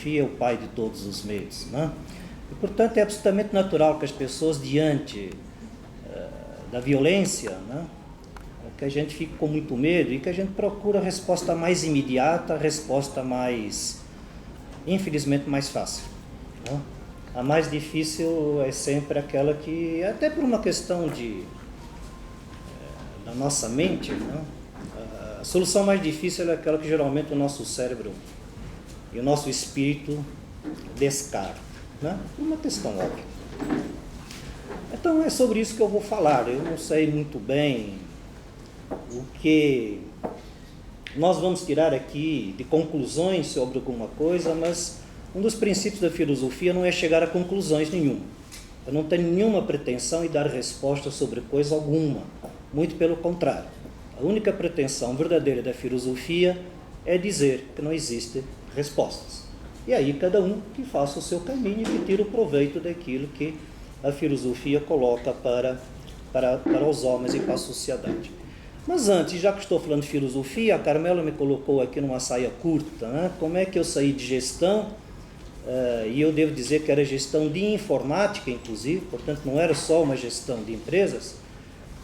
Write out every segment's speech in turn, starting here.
filosofia é o pai de todos os meios, né? E, portanto, é absolutamente natural que as pessoas, diante da violência, né, que a gente fique com muito medo e que a gente procura a resposta mais imediata, a resposta mais, infelizmente, mais fácil, né? A mais difícil é sempre aquela que, até por uma questão da nossa mente, né, a solução mais difícil é aquela que geralmente o nosso cérebro e o nosso espírito descarta, né? Uma questão óbvia. Então é sobre isso que eu vou falar. Eu não sei muito bem o que nós vamos tirar aqui de conclusões sobre alguma coisa, mas um dos princípios da filosofia não é chegar a conclusões nenhuma. Eu não tenho nenhuma pretensão em dar resposta sobre coisa alguma, muito pelo contrário. A única pretensão verdadeira da filosofia é dizer que não existem respostas. E aí cada um que faça o seu caminho e que tire o proveito daquilo que a filosofia coloca para os homens e para a sociedade. Mas antes, já que estou falando de filosofia, a Carmela me colocou aqui numa saia curta, né? Como é que eu saí de gestão, e eu devo dizer que era gestão de informática, inclusive, portanto não era só uma gestão de empresas,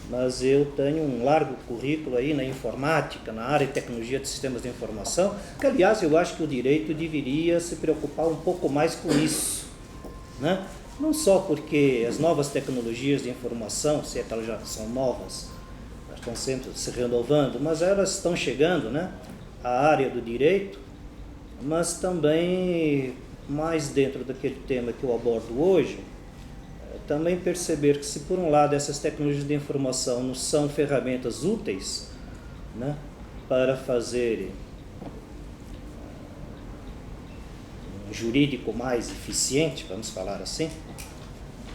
mas eu tenho um largo currículo aí na informática, na área de tecnologia de sistemas de informação, que aliás eu acho que o direito deveria se preocupar um pouco mais com isso, né? Não só porque as novas tecnologias de informação, se é que elas já são novas, elas estão sempre se renovando, mas elas estão chegando, né, à área do direito, mas também mais dentro daquele tema que eu abordo hoje, também perceber que se por um lado essas tecnologias de informação não são ferramentas úteis, né, para fazer um jurídico mais eficiente, vamos falar assim,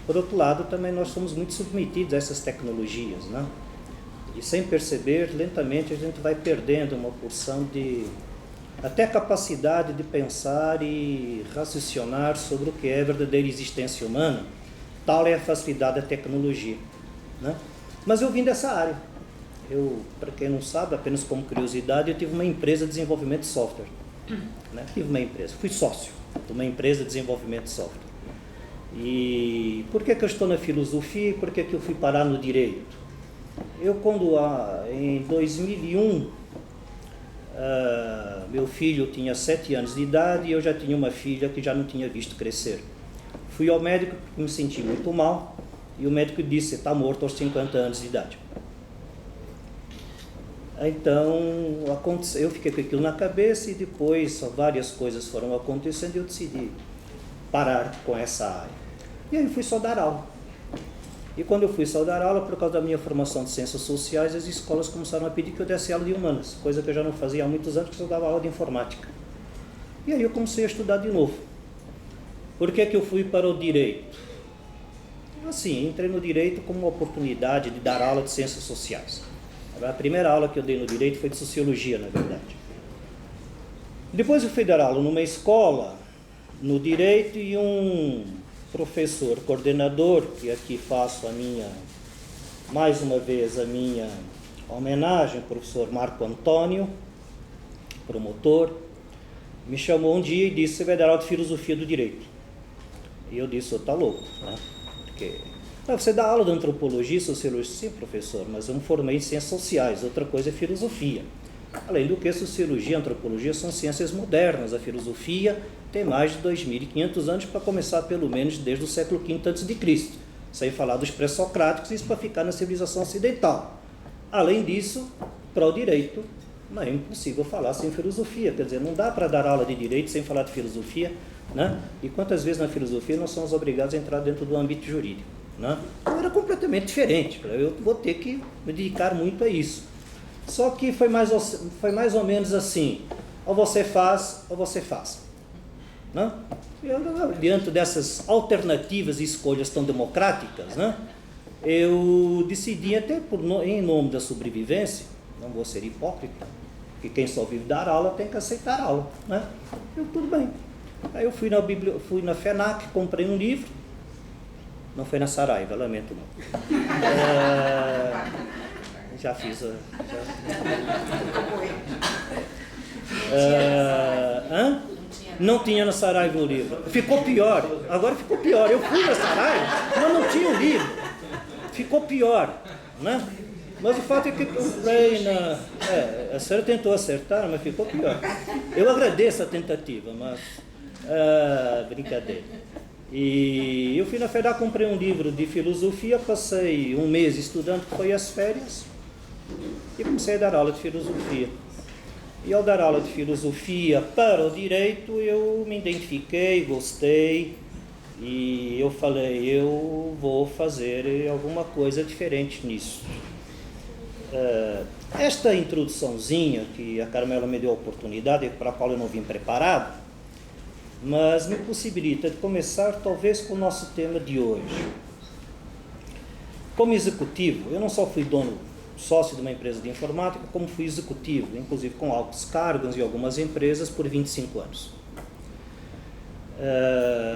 por outro lado também nós somos muito submetidos a essas tecnologias, né, e sem perceber, lentamente a gente vai perdendo uma porção de até capacidade de pensar e raciocinar sobre o que é a verdadeira existência humana. Tal é a facilidade da tecnologia, né? Mas eu vim dessa área. Eu, para quem não sabe, apenas como curiosidade, eu tive uma empresa de desenvolvimento de software, né? Tive uma empresa, fui sócio de uma empresa de desenvolvimento de software. E por que eu estou na filosofia e por que eu fui parar no direito? Eu, quando em 2001, meu filho tinha 7 anos de idade e eu já tinha uma filha que já não tinha visto crescer. Fui ao médico porque me senti muito mal e o médico disse: você está morto aos 50 anos de idade. Então, eu fiquei com aquilo na cabeça e depois várias coisas foram acontecendo e eu decidi parar com essa área. E aí fui só dar aula. E quando eu fui só dar aula, por causa da minha formação de ciências sociais, as escolas começaram a pedir que eu desse aula de humanas, coisa que eu já não fazia há muitos anos, porque eu dava aula de informática. E aí eu comecei a estudar de novo. Por que eu fui para o direito? Assim, entrei no direito como uma oportunidade de dar aula de ciências sociais. A primeira aula que eu dei no direito foi de sociologia, na verdade. Depois eu fui dar aula numa escola, no direito, e um professor coordenador, que aqui faço mais uma vez a minha homenagem, o professor Marco Antônio, promotor, me chamou um dia e disse: você vai dar aula de filosofia do direito. E eu disse: você está louco, né? Porque você dá aula de antropologia e sociologia? Sim, professor, mas eu me formei em ciências sociais, outra coisa é filosofia. Além do que, sociologia e antropologia são ciências modernas, a filosofia tem mais de 2.500 anos, para começar pelo menos desde o século V a.C., sem falar dos pré-socráticos, isso para ficar na civilização ocidental. Além disso, para o direito, não é impossível falar sem filosofia, quer dizer, não dá para dar aula de direito sem falar de filosofia, né? E quantas vezes na filosofia nós somos obrigados a entrar dentro do âmbito jurídico, né? Então era completamente diferente, eu vou ter que me dedicar muito a isso. Só que foi mais ou menos assim: ou você faz, ou você faz, né? Eu, diante dessas alternativas e escolhas tão democráticas, né, eu decidi, até em nome da sobrevivência, não vou ser hipócrita, que quem só vive dar aula tem que aceitar aula, né? Tudo bem. Aí eu fui na FENAC, comprei um livro, não foi na Saraiva, lamento não. Já fiz a... Não tinha na Saraiva o livro. Ficou pior. Agora ficou pior. Eu fui na Saraiva, mas não tinha o livro. Ficou pior, né? Mas o fato é que eu comprei na... a senhora tentou acertar, mas ficou pior. Eu agradeço a tentativa, mas... brincadeira. E eu fui na FEDA, comprei um livro de filosofia, passei um mês estudando, que foi as férias, e comecei a dar aula de filosofia. E ao dar aula de filosofia para o direito, eu me identifiquei, gostei, e eu falei, eu vou fazer alguma coisa diferente nisso. Esta introduçãozinha que a Carmela me deu a oportunidade, para a qual eu não vim preparado, mas me possibilita de começar talvez com o nosso tema de hoje. Como executivo, eu não só fui sócio de uma empresa de informática, como fui executivo, inclusive com altos cargos em algumas empresas por 25 anos.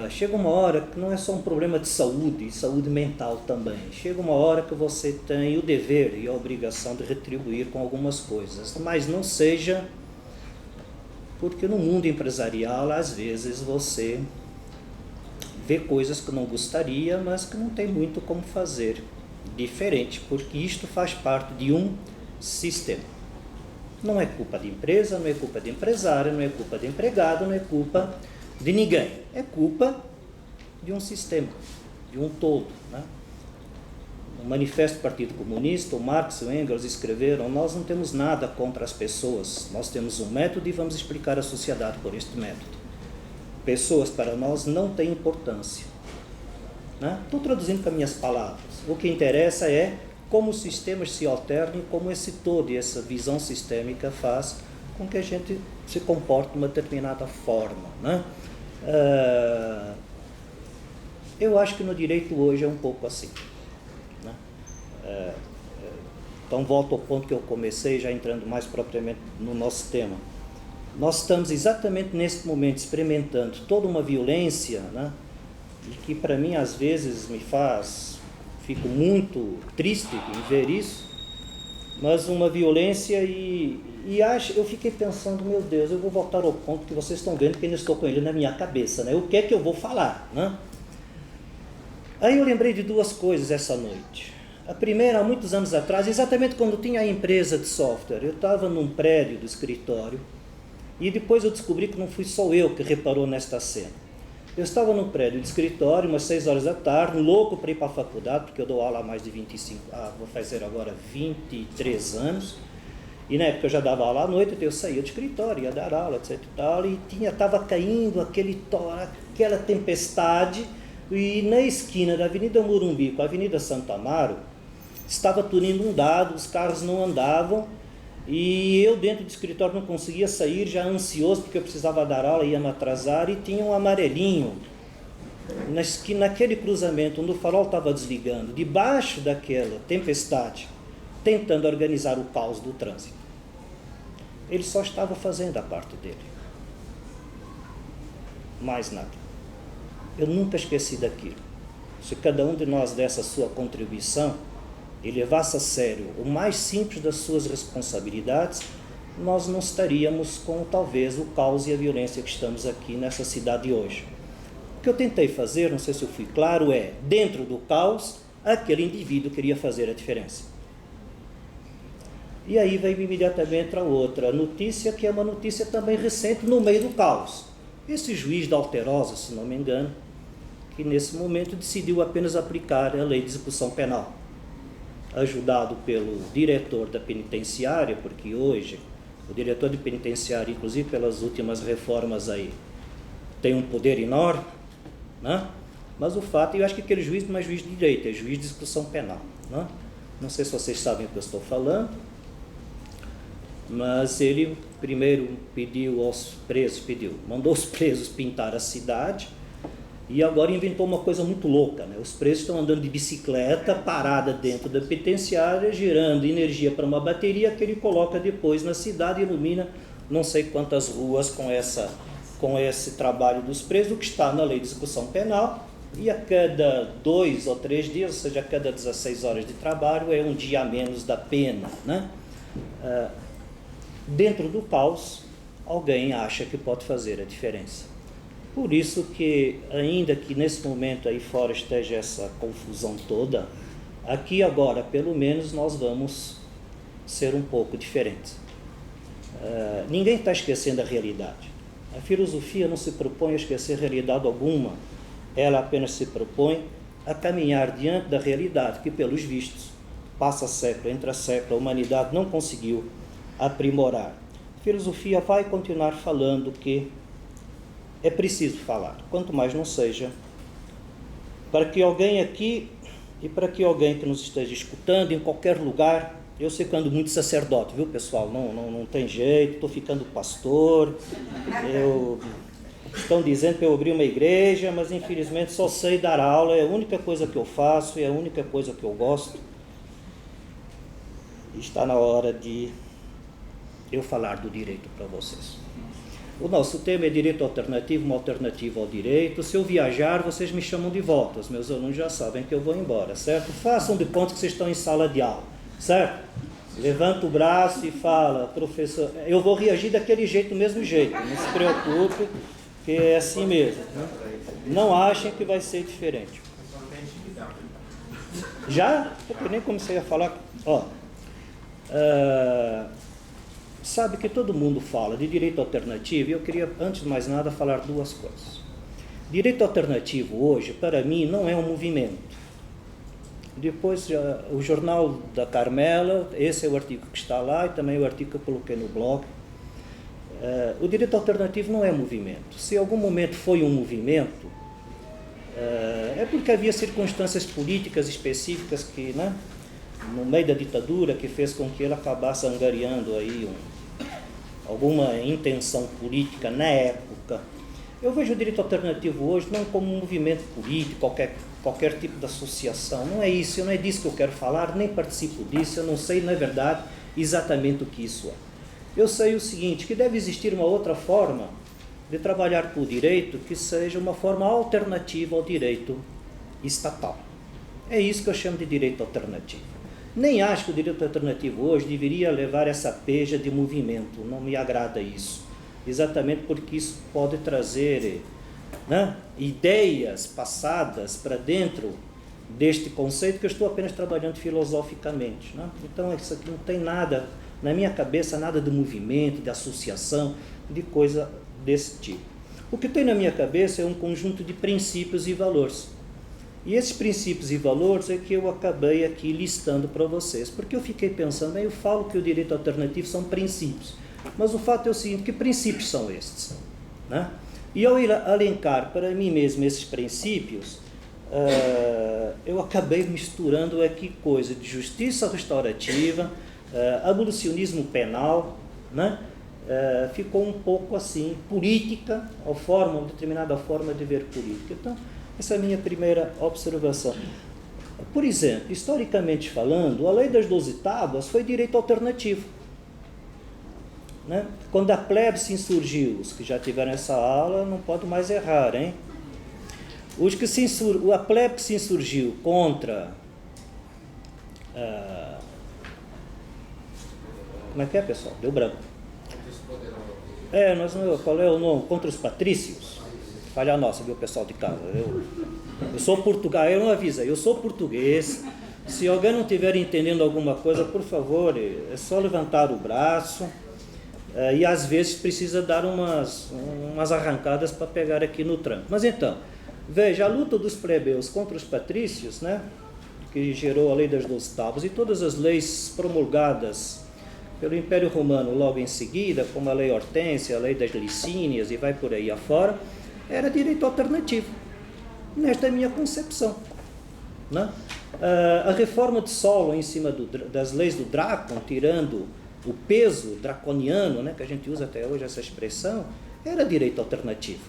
Chega uma hora que não é só um problema de saúde, e saúde mental também. Chega uma hora que você tem o dever e a obrigação de retribuir com algumas coisas, mas não seja porque no mundo empresarial, às vezes, você vê coisas que não gostaria, mas que não tem muito como fazer diferente, porque isto faz parte de um sistema. Não é culpa de empresa, não é culpa de empresário, não é culpa de empregado, não é culpa de ninguém. É culpa de um sistema, de um todo, né? O Manifesto do Partido Comunista, o Marx e o Engels escreveram, nós não temos nada contra as pessoas, nós temos um método e vamos explicar a sociedade por este método. Pessoas para nós não têm importância, né? Estou traduzindo com as minhas palavras. O que interessa é como os sistemas se alternam e como esse todo e essa visão sistêmica faz com que a gente se comporte de uma determinada forma, né? Eu acho que no direito hoje é um pouco assim. Então volto ao ponto que eu comecei, já entrando mais propriamente no nosso tema. Nós estamos exatamente nesse momento experimentando toda uma violência, né? E que para mim às vezes fico muito triste em ver isso, mas uma violência eu fiquei pensando, meu Deus, eu vou voltar ao ponto que vocês estão vendo que ainda estou com ele na minha cabeça, né? O que é que eu vou falar, né? Aí eu lembrei de duas coisas essa noite. A primeira, há muitos anos atrás, exatamente quando tinha a empresa de software, eu estava num prédio do escritório e depois eu descobri que não fui só eu que reparou nesta cena. Eu estava num prédio de escritório, umas 6 horas da tarde, louco para ir para a faculdade, porque eu dou aula há mais de 23 anos, e na época eu já dava aula à noite, então eu saía do escritório, ia dar aula, etc e tal, e estava caindo aquela tempestade, e na esquina da Avenida Morumbi com a Avenida Santo Amaro, estava tudo inundado, os carros não andavam, e eu dentro do escritório não conseguia sair, já ansioso, porque eu precisava dar aula, ia me atrasar, e tinha um amarelinho, naquele cruzamento, onde o farol estava desligando, debaixo daquela tempestade, tentando organizar o caos do trânsito. Ele só estava fazendo a parte dele. Mais nada. Eu nunca esqueci daquilo. Se cada um de nós desse a sua contribuição e levasse a sério o mais simples das suas responsabilidades, nós não estaríamos com talvez o caos e a violência que estamos aqui nessa cidade hoje. O que eu tentei fazer, não sei se eu fui claro, é, dentro do caos, aquele indivíduo queria fazer a diferença. E aí veio imediatamente a outra notícia, que é uma notícia também recente, no meio do caos. Esse juiz da Alterosa, se não me engano, que nesse momento decidiu apenas aplicar a lei de execução penal, ajudado pelo diretor da penitenciária, porque hoje o diretor de penitenciária, inclusive pelas últimas reformas aí, tem um poder enorme, né? Mas o fato, eu acho que aquele juiz não é juiz de direito, é juiz de execução penal, né? Não sei se vocês sabem o que eu estou falando, mas ele primeiro mandou os presos pintar a cidade, e agora inventou uma coisa muito louca, né? Os presos estão andando de bicicleta parada dentro da penitenciária, gerando energia para uma bateria que ele coloca depois na cidade e ilumina não sei quantas ruas com esse trabalho dos presos, o que está na lei de execução penal, e a cada 2 ou 3 dias, ou seja, a cada 16 horas de trabalho, é um dia a menos da pena, né? Dentro do caos, alguém acha que pode fazer a diferença. Por isso que, ainda que nesse momento aí fora esteja essa confusão toda, aqui agora, pelo menos, nós vamos ser um pouco diferentes. Ninguém está esquecendo a realidade. A filosofia não se propõe a esquecer realidade alguma, ela apenas se propõe a caminhar diante da realidade que, pelos vistos, passa século, entra século, a humanidade não conseguiu aprimorar. A filosofia vai continuar falando que é preciso falar, quanto mais não seja, para que alguém aqui e para que alguém que nos esteja escutando em qualquer lugar. Eu sei que ando muito sacerdote, viu, pessoal? Não tem jeito, estou ficando pastor. Estão dizendo para eu abrir uma igreja, mas infelizmente só sei dar aula, é a única coisa que eu faço, é a única coisa que eu gosto. E está na hora de eu falar do direito para vocês. O nosso tema é direito alternativo, uma alternativa ao direito. Se eu viajar, vocês me chamam de volta. Os meus alunos já sabem que eu vou embora, certo? Façam de conta que vocês estão em sala de aula, certo? Levanta o braço e fala, professor, eu vou reagir daquele jeito, do mesmo jeito, não se preocupe, que é assim mesmo, né? Não achem que vai ser diferente. Já? Porque nem comecei a falar. Sabe que todo mundo fala de direito alternativo, e eu queria, antes de mais nada, falar duas coisas. Direito alternativo hoje, para mim, não é um movimento. Depois, o Jornal da Carmela, esse é o artigo que está lá, e também o artigo que eu coloquei no blog. O direito alternativo não é movimento. Se em algum momento foi um movimento, é porque havia circunstâncias políticas específicas que, né, no meio da ditadura, que fez com que ele acabasse angariando aí alguma intenção política na época. Eu vejo o direito alternativo hoje não como um movimento político, qualquer tipo de associação. Não é isso, não é disso que eu quero falar, nem participo disso, eu não sei, na verdade, exatamente o que isso é. Eu sei o seguinte, que deve existir uma outra forma de trabalhar com o direito que seja uma forma alternativa ao direito estatal. É isso que eu chamo de direito alternativo. Nem acho que o direito alternativo hoje deveria levar essa peja de movimento, não me agrada isso. Exatamente porque isso pode trazer, né, ideias passadas para dentro deste conceito que eu estou apenas trabalhando filosoficamente, né? Então isso aqui não tem nada, na minha cabeça, nada de movimento, de associação, de coisa desse tipo. O que tem na minha cabeça é um conjunto de princípios e valores. E esses princípios e valores é que eu acabei aqui listando para vocês, porque eu fiquei pensando, eu falo que o direito alternativo são princípios, mas o fato é o seguinte, que princípios são estes, né? E ao ir alencar para mim mesmo esses princípios, eu acabei misturando aqui coisa de justiça restaurativa, abolicionismo penal, né? Ficou um pouco assim, política, uma determinada forma de ver política. Então, essa é a minha primeira observação. Por exemplo, historicamente falando, a lei das 12 tábuas foi direito alternativo, né? Quando a plebe se insurgiu, os que já tiveram essa aula não podem mais errar, hein? A plebe que se insurgiu contra... como é que é, pessoal? Deu branco. Qual é o nome? Contra os patrícios? Falha nossa, viu, pessoal de casa? Eu sou português, eu não aviso, eu sou português. Se alguém não estiver entendendo alguma coisa, por favor, é só levantar o braço. E às vezes precisa dar umas arrancadas para pegar aqui no tranco. Mas então, veja, a luta dos plebeus contra os patrícios, né, que gerou a lei das 12 tábuas, e todas as leis promulgadas pelo Império Romano logo em seguida, como a lei Hortência, a lei das Licínias e vai por aí afora, era direito alternativo, nesta é a minha concepção, né? A reforma de solo em cima das leis do Drácon, tirando o peso draconiano, né, que a gente usa até hoje essa expressão, era direito alternativo,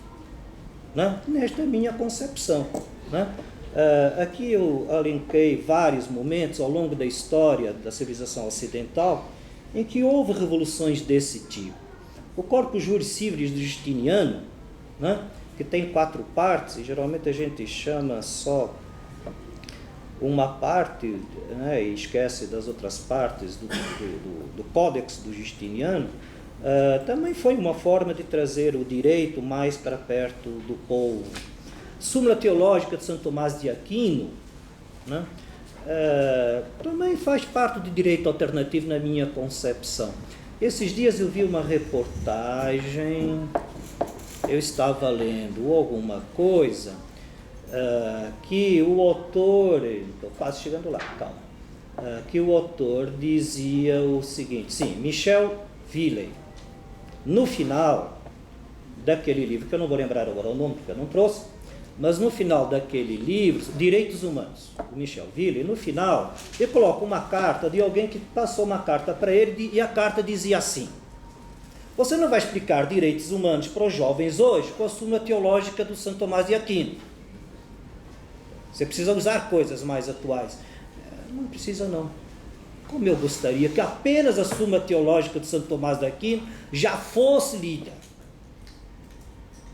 né? Nesta é a minha concepção, né? Aqui eu alenquei vários momentos ao longo da história da civilização ocidental em que houve revoluções desse tipo. O Corpus Juris Civilis do Justiniano, né, que tem 4 partes, e geralmente a gente chama só uma parte, né, e esquece das outras partes do Códex do Justiniano, também foi uma forma de trazer o direito mais para perto do povo. Súmula Teológica de Santo Tomás de Aquino, né? Também faz parte do direito alternativo na minha concepção. Esses dias eu vi uma reportagem, eu estava lendo alguma coisa, que o autor, estou quase chegando lá, calma, que o autor dizia o seguinte, sim, Michel Villey, no final daquele livro, que eu não vou lembrar agora o nome, porque eu não trouxe, mas no final daquele livro, Direitos Humanos, do Michel Villey, no final, ele coloca uma carta de alguém que passou uma carta para ele, e a carta dizia assim: você não vai explicar direitos humanos para os jovens hoje com a súmula teológica do Santo Tomás de Aquino. Você precisa usar coisas mais atuais. Não precisa não. Como eu gostaria que apenas a súmula teológica do Santo Tomás de Aquino já fosse lida.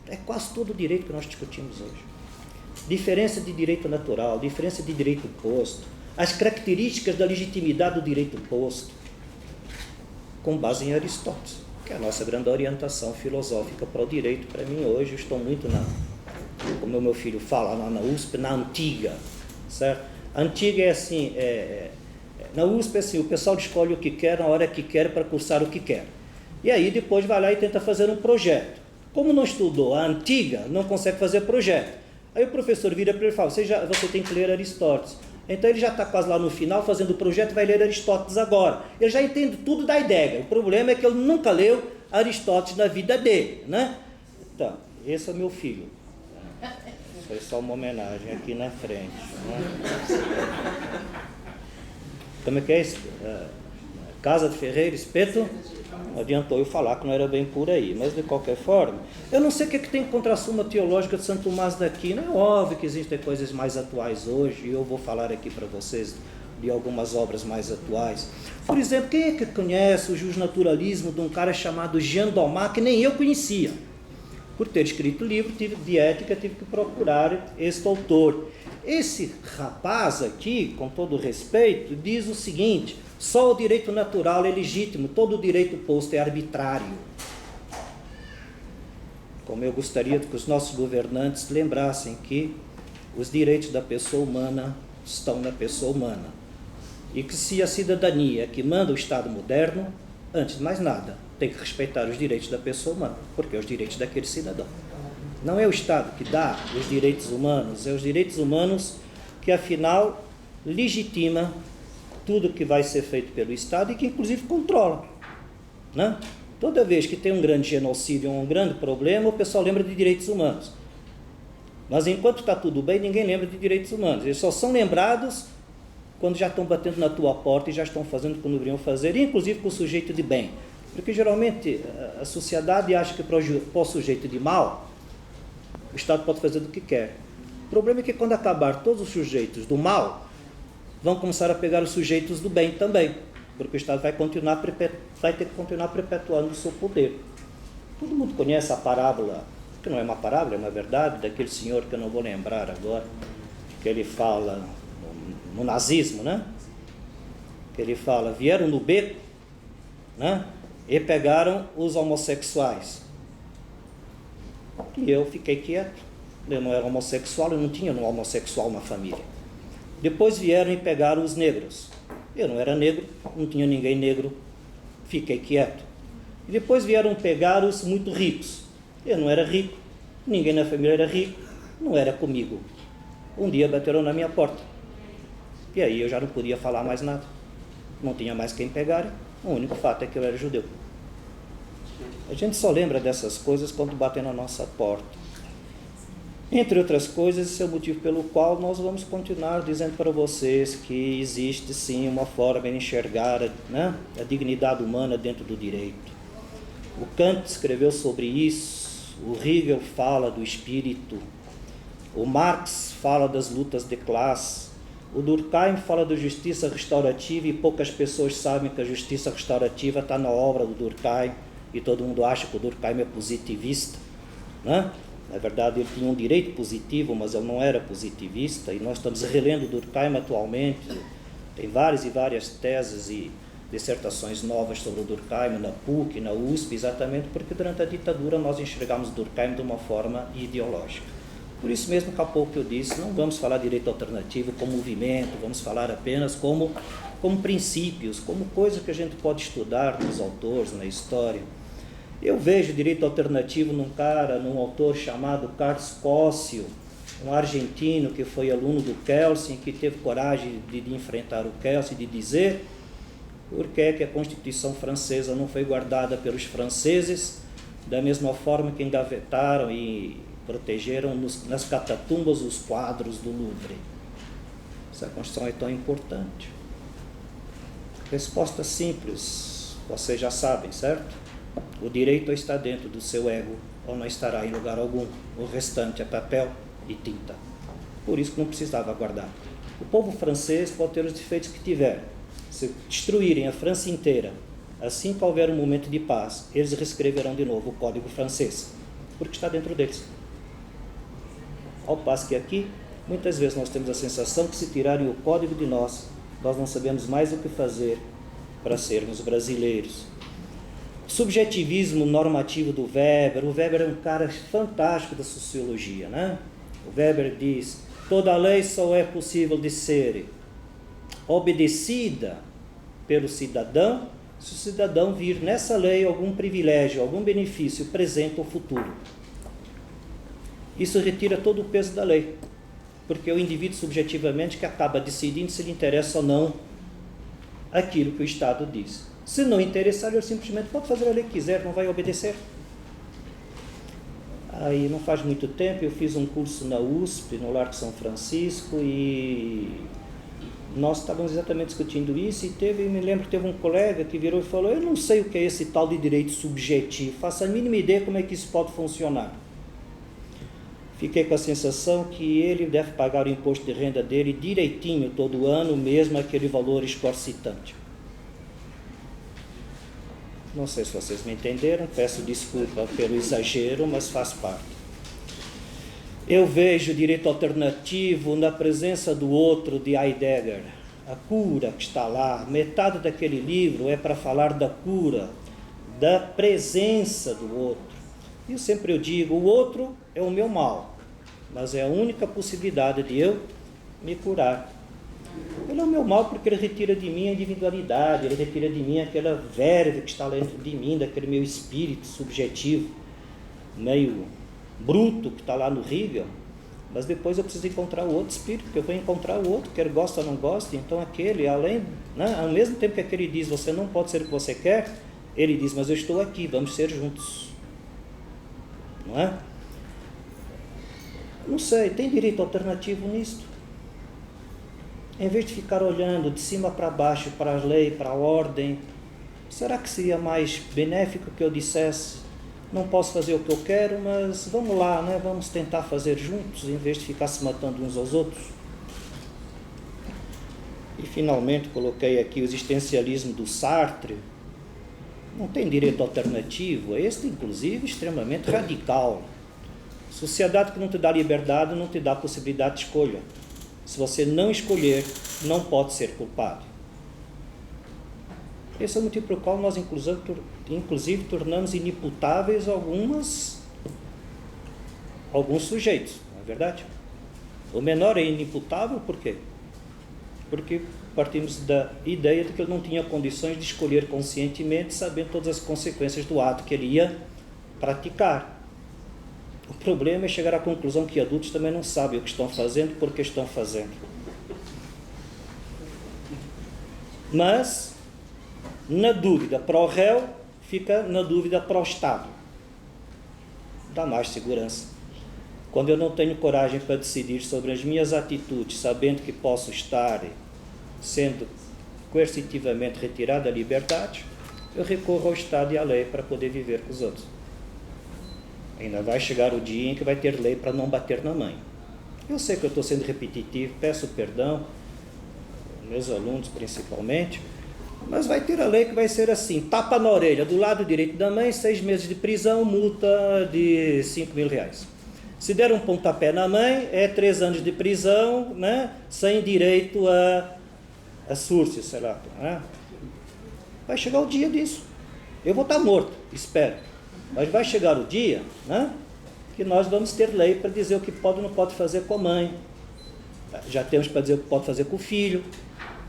É quase todo o direito que nós discutimos hoje. Diferença de direito natural, diferença de direito posto, as características da legitimidade do direito posto, com base em Aristóteles, que é a nossa grande orientação filosófica para o direito. Para mim hoje, eu estou muito como o meu filho fala lá na USP, na antiga, certo? A antiga é assim, na USP é assim, o pessoal escolhe o que quer, na hora que quer, para cursar o que quer. E aí depois vai lá e tenta fazer um projeto. Como não estudou a antiga, não consegue fazer projeto. Aí o professor vira para ele e fala, você tem que ler Aristóteles. Então ele já está quase lá no final, fazendo o projeto, vai ler Aristóteles agora. Ele já entende tudo da ideia. O problema é que ele nunca leu Aristóteles na vida dele, né? Então, esse é o meu filho. Foi só uma homenagem aqui na frente, né? Como é que é isso? Casa de Ferreira, espeto? Não adiantou eu falar que não era bem por aí, mas de qualquer forma, eu não sei o que tem contra a súmula teológica de Santo Tomás de Aquino. É óbvio que existem coisas mais atuais hoje, e eu vou falar aqui para vocês de algumas obras mais atuais. Por exemplo, quem é que conhece o justnaturalismo de um cara chamado Jean Domas, que nem eu conhecia? Por ter escrito livro de ética, tive que procurar este autor. Esse rapaz aqui, com todo respeito, diz o seguinte: só o direito natural é legítimo, todo o direito posto é arbitrário. Como eu gostaria que os nossos governantes lembrassem que os direitos da pessoa humana estão na pessoa humana. E que se a cidadania que manda o Estado moderno, antes de mais nada, tem que respeitar os direitos da pessoa humana, porque é os direitos daquele cidadão. Não é o Estado que dá os direitos humanos, é os direitos humanos que, afinal, legitima tudo que vai ser feito pelo Estado e que, inclusive, controla, né? Toda vez que tem um grande genocídio, um grande problema, o pessoal lembra de direitos humanos. Mas, enquanto está tudo bem, ninguém lembra de direitos humanos. Eles só são lembrados quando já estão batendo na tua porta e já estão fazendo o que não deveriam fazer, inclusive com o sujeito de bem. Porque, geralmente, a sociedade acha que para o sujeito de mal, o Estado pode fazer do que quer. O problema é que, quando acabar todos os sujeitos do mal, vão começar a pegar os sujeitos do bem também, porque o Estado vai ter que continuar perpetuando o seu poder. Todo mundo conhece a parábola, que não é uma parábola, é uma verdade, daquele senhor que eu não vou lembrar agora, que ele fala no nazismo, né? Que ele fala, vieram no beco, né? E pegaram os homossexuais. E eu fiquei quieto. Eu não era homossexual, eu não tinha um homossexual na família. Depois vieram e pegaram os negros. Eu não era negro, não tinha ninguém negro, fiquei quieto. E depois vieram pegar os muito ricos. Eu não era rico, ninguém na família era rico, não era comigo. Um dia bateram na minha porta. E aí eu já não podia falar mais nada. Não tinha mais quem pegar. O único fato é que eu era judeu. A gente só lembra dessas coisas quando batem na nossa porta. Entre outras coisas, esse é o motivo pelo qual nós vamos continuar dizendo para vocês que existe sim uma forma de enxergar, né, a dignidade humana dentro do direito. O Kant escreveu sobre isso, o Hegel fala do espírito, o Marx fala das lutas de classe, o Durkheim fala da justiça restaurativa e poucas pessoas sabem que a justiça restaurativa está na obra do Durkheim e todo mundo acha que o Durkheim é positivista, né? Na verdade, ele tinha um direito positivo, mas ele não era positivista, e nós estamos relendo Durkheim atualmente. Tem várias e várias teses dissertações novas sobre o Durkheim na PUC, na USP, exatamente porque durante a ditadura nós enxergamos Durkheim de uma forma ideológica. Por isso mesmo que há pouco eu disse, não vamos falar direito alternativo como movimento, vamos falar apenas como princípios, como coisa que a gente pode estudar nos autores, na história. Eu vejo direito alternativo num autor chamado Carlos Cócio, um argentino que foi aluno do Kelsen, que teve coragem de enfrentar o Kelsen, de dizer por que a Constituição francesa não foi guardada pelos franceses, da mesma forma que engavetaram e protegeram nas catatumbas os quadros do Louvre. Essa Constituição é tão importante. Resposta simples, vocês já sabem, certo? O direito está dentro do seu ego, ou não estará em lugar algum. O restante é papel e tinta. Por isso que não precisava guardar. O povo francês pode ter os defeitos que tiver. Se destruírem a França inteira, assim que houver um momento de paz, eles reescreverão de novo o Código francês, porque está dentro deles. Ao passo que aqui, muitas vezes nós temos a sensação que se tirarem o código de nós não sabemos mais o que fazer para sermos brasileiros. Subjetivismo normativo do Weber. O Weber é um cara fantástico da sociologia, né? O Weber diz: toda lei só é possível de ser obedecida pelo cidadão se o cidadão vir nessa lei algum privilégio, algum benefício presente ou futuro. Isso retira todo o peso da lei, porque é o indivíduo subjetivamente que acaba decidindo se lhe interessa ou não aquilo que o Estado diz. Se não interessar, ele simplesmente pode fazer a lei que quiser, não vai obedecer. Aí, não faz muito tempo, eu fiz um curso na USP, no Largo São Francisco, e nós estávamos exatamente discutindo isso, e me lembro que teve um colega que virou e falou: eu não sei o que é esse tal de direito subjetivo, faço a mínima ideia como é que isso pode funcionar. Fiquei com a sensação que ele deve pagar o imposto de renda dele direitinho todo ano, mesmo aquele valor exorbitante. Não sei se vocês me entenderam, peço desculpa pelo exagero, mas faz parte. Eu vejo direito alternativo na presença do outro de Heidegger. A cura que está lá, metade daquele livro é para falar da cura, da presença do outro. E eu digo, o outro é o meu mal, mas é a única possibilidade de eu me curar. Ele é o meu mal porque ele retira de mim a individualidade, ele retira de mim aquela verve que está dentro de mim, daquele meu espírito subjetivo, meio bruto que está lá no Hegel, mas depois eu preciso encontrar o outro espírito, porque eu vou encontrar o outro, quer gosta ou não gosta, então aquele, além, né, ao mesmo tempo que aquele diz, você não pode ser o que você quer, ele diz, mas eu estou aqui, vamos ser juntos. Não é? Não sei, tem direito alternativo nisto? Em vez de ficar olhando de cima para baixo, para a lei, para a ordem, será que seria mais benéfico que eu dissesse: não posso fazer o que eu quero, mas vamos lá, né? Vamos tentar fazer juntos, em vez de ficar se matando uns aos outros? E finalmente coloquei aqui o existencialismo do Sartre. Não tem direito alternativo, este inclusive extremamente radical. Sociedade que não te dá liberdade não te dá possibilidade de escolha. Se você não escolher, não pode ser culpado. Esse é o motivo pelo qual nós inclusive tornamos inimputáveis alguns sujeitos, não é verdade? O menor é inimputável por quê? Porque partimos da ideia de que ele não tinha condições de escolher conscientemente, sabendo todas as consequências do ato que ele ia praticar. O problema é chegar à conclusão que adultos também não sabem o que estão fazendo, por que estão fazendo. Mas, na dúvida para o réu, fica na dúvida para o Estado. Dá mais segurança. Quando eu não tenho coragem para decidir sobre as minhas atitudes, sabendo que posso estar sendo coercitivamente retirado da liberdade, eu recorro ao Estado e à lei para poder viver com os outros. Ainda vai chegar o dia em que vai ter lei para não bater na mãe. Eu sei que eu estou sendo repetitivo, peço perdão, meus alunos principalmente, mas vai ter a lei que vai ser assim: tapa na orelha, do lado direito da mãe, 6 meses de prisão, multa de 5 mil reais. Se der um pontapé na mãe, é 3 anos de prisão, né, sem direito a súrcio, sei lá. Né? Vai chegar o dia disso. Eu vou estar morto, espero. Mas vai chegar o dia, né, que nós vamos ter lei para dizer o que pode ou não pode fazer com a mãe. Já temos para dizer o que pode fazer com o filho.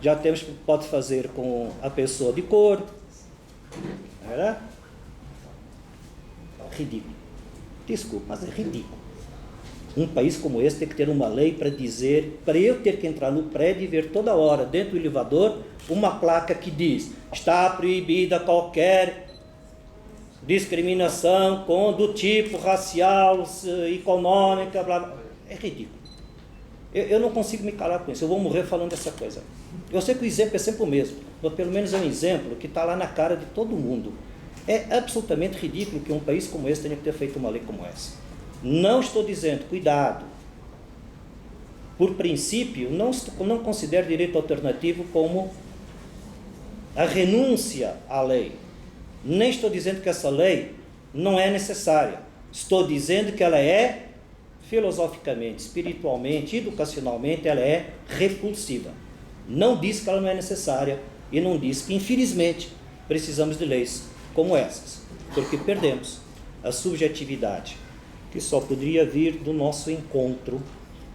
Já temos o que pode fazer com a pessoa de cor. É ridículo. Desculpa, mas é ridículo. Um país como esse tem que ter uma lei para dizer, para eu ter que entrar no prédio e ver toda hora, dentro do elevador, uma placa que diz: está proibida qualquer discriminação do tipo racial, econômica, blá, blá. É ridículo. Eu não consigo me calar com isso. Eu vou morrer falando essa coisa. Eu sei que o exemplo é sempre o mesmo, mas pelo menos é um exemplo que está lá na cara de todo mundo. É absolutamente ridículo que um país como esse tenha que ter feito uma lei como essa. Não estou dizendo, cuidado, por princípio, não considero direito alternativo como a renúncia à lei. Nem estou dizendo que essa lei não é necessária. Estou dizendo que ela é, filosoficamente, espiritualmente, educacionalmente, ela é repulsiva. Não diz que ela não é necessária e não diz que, infelizmente, precisamos de leis como essas, porque perdemos a subjetividade, que só poderia vir do nosso encontro,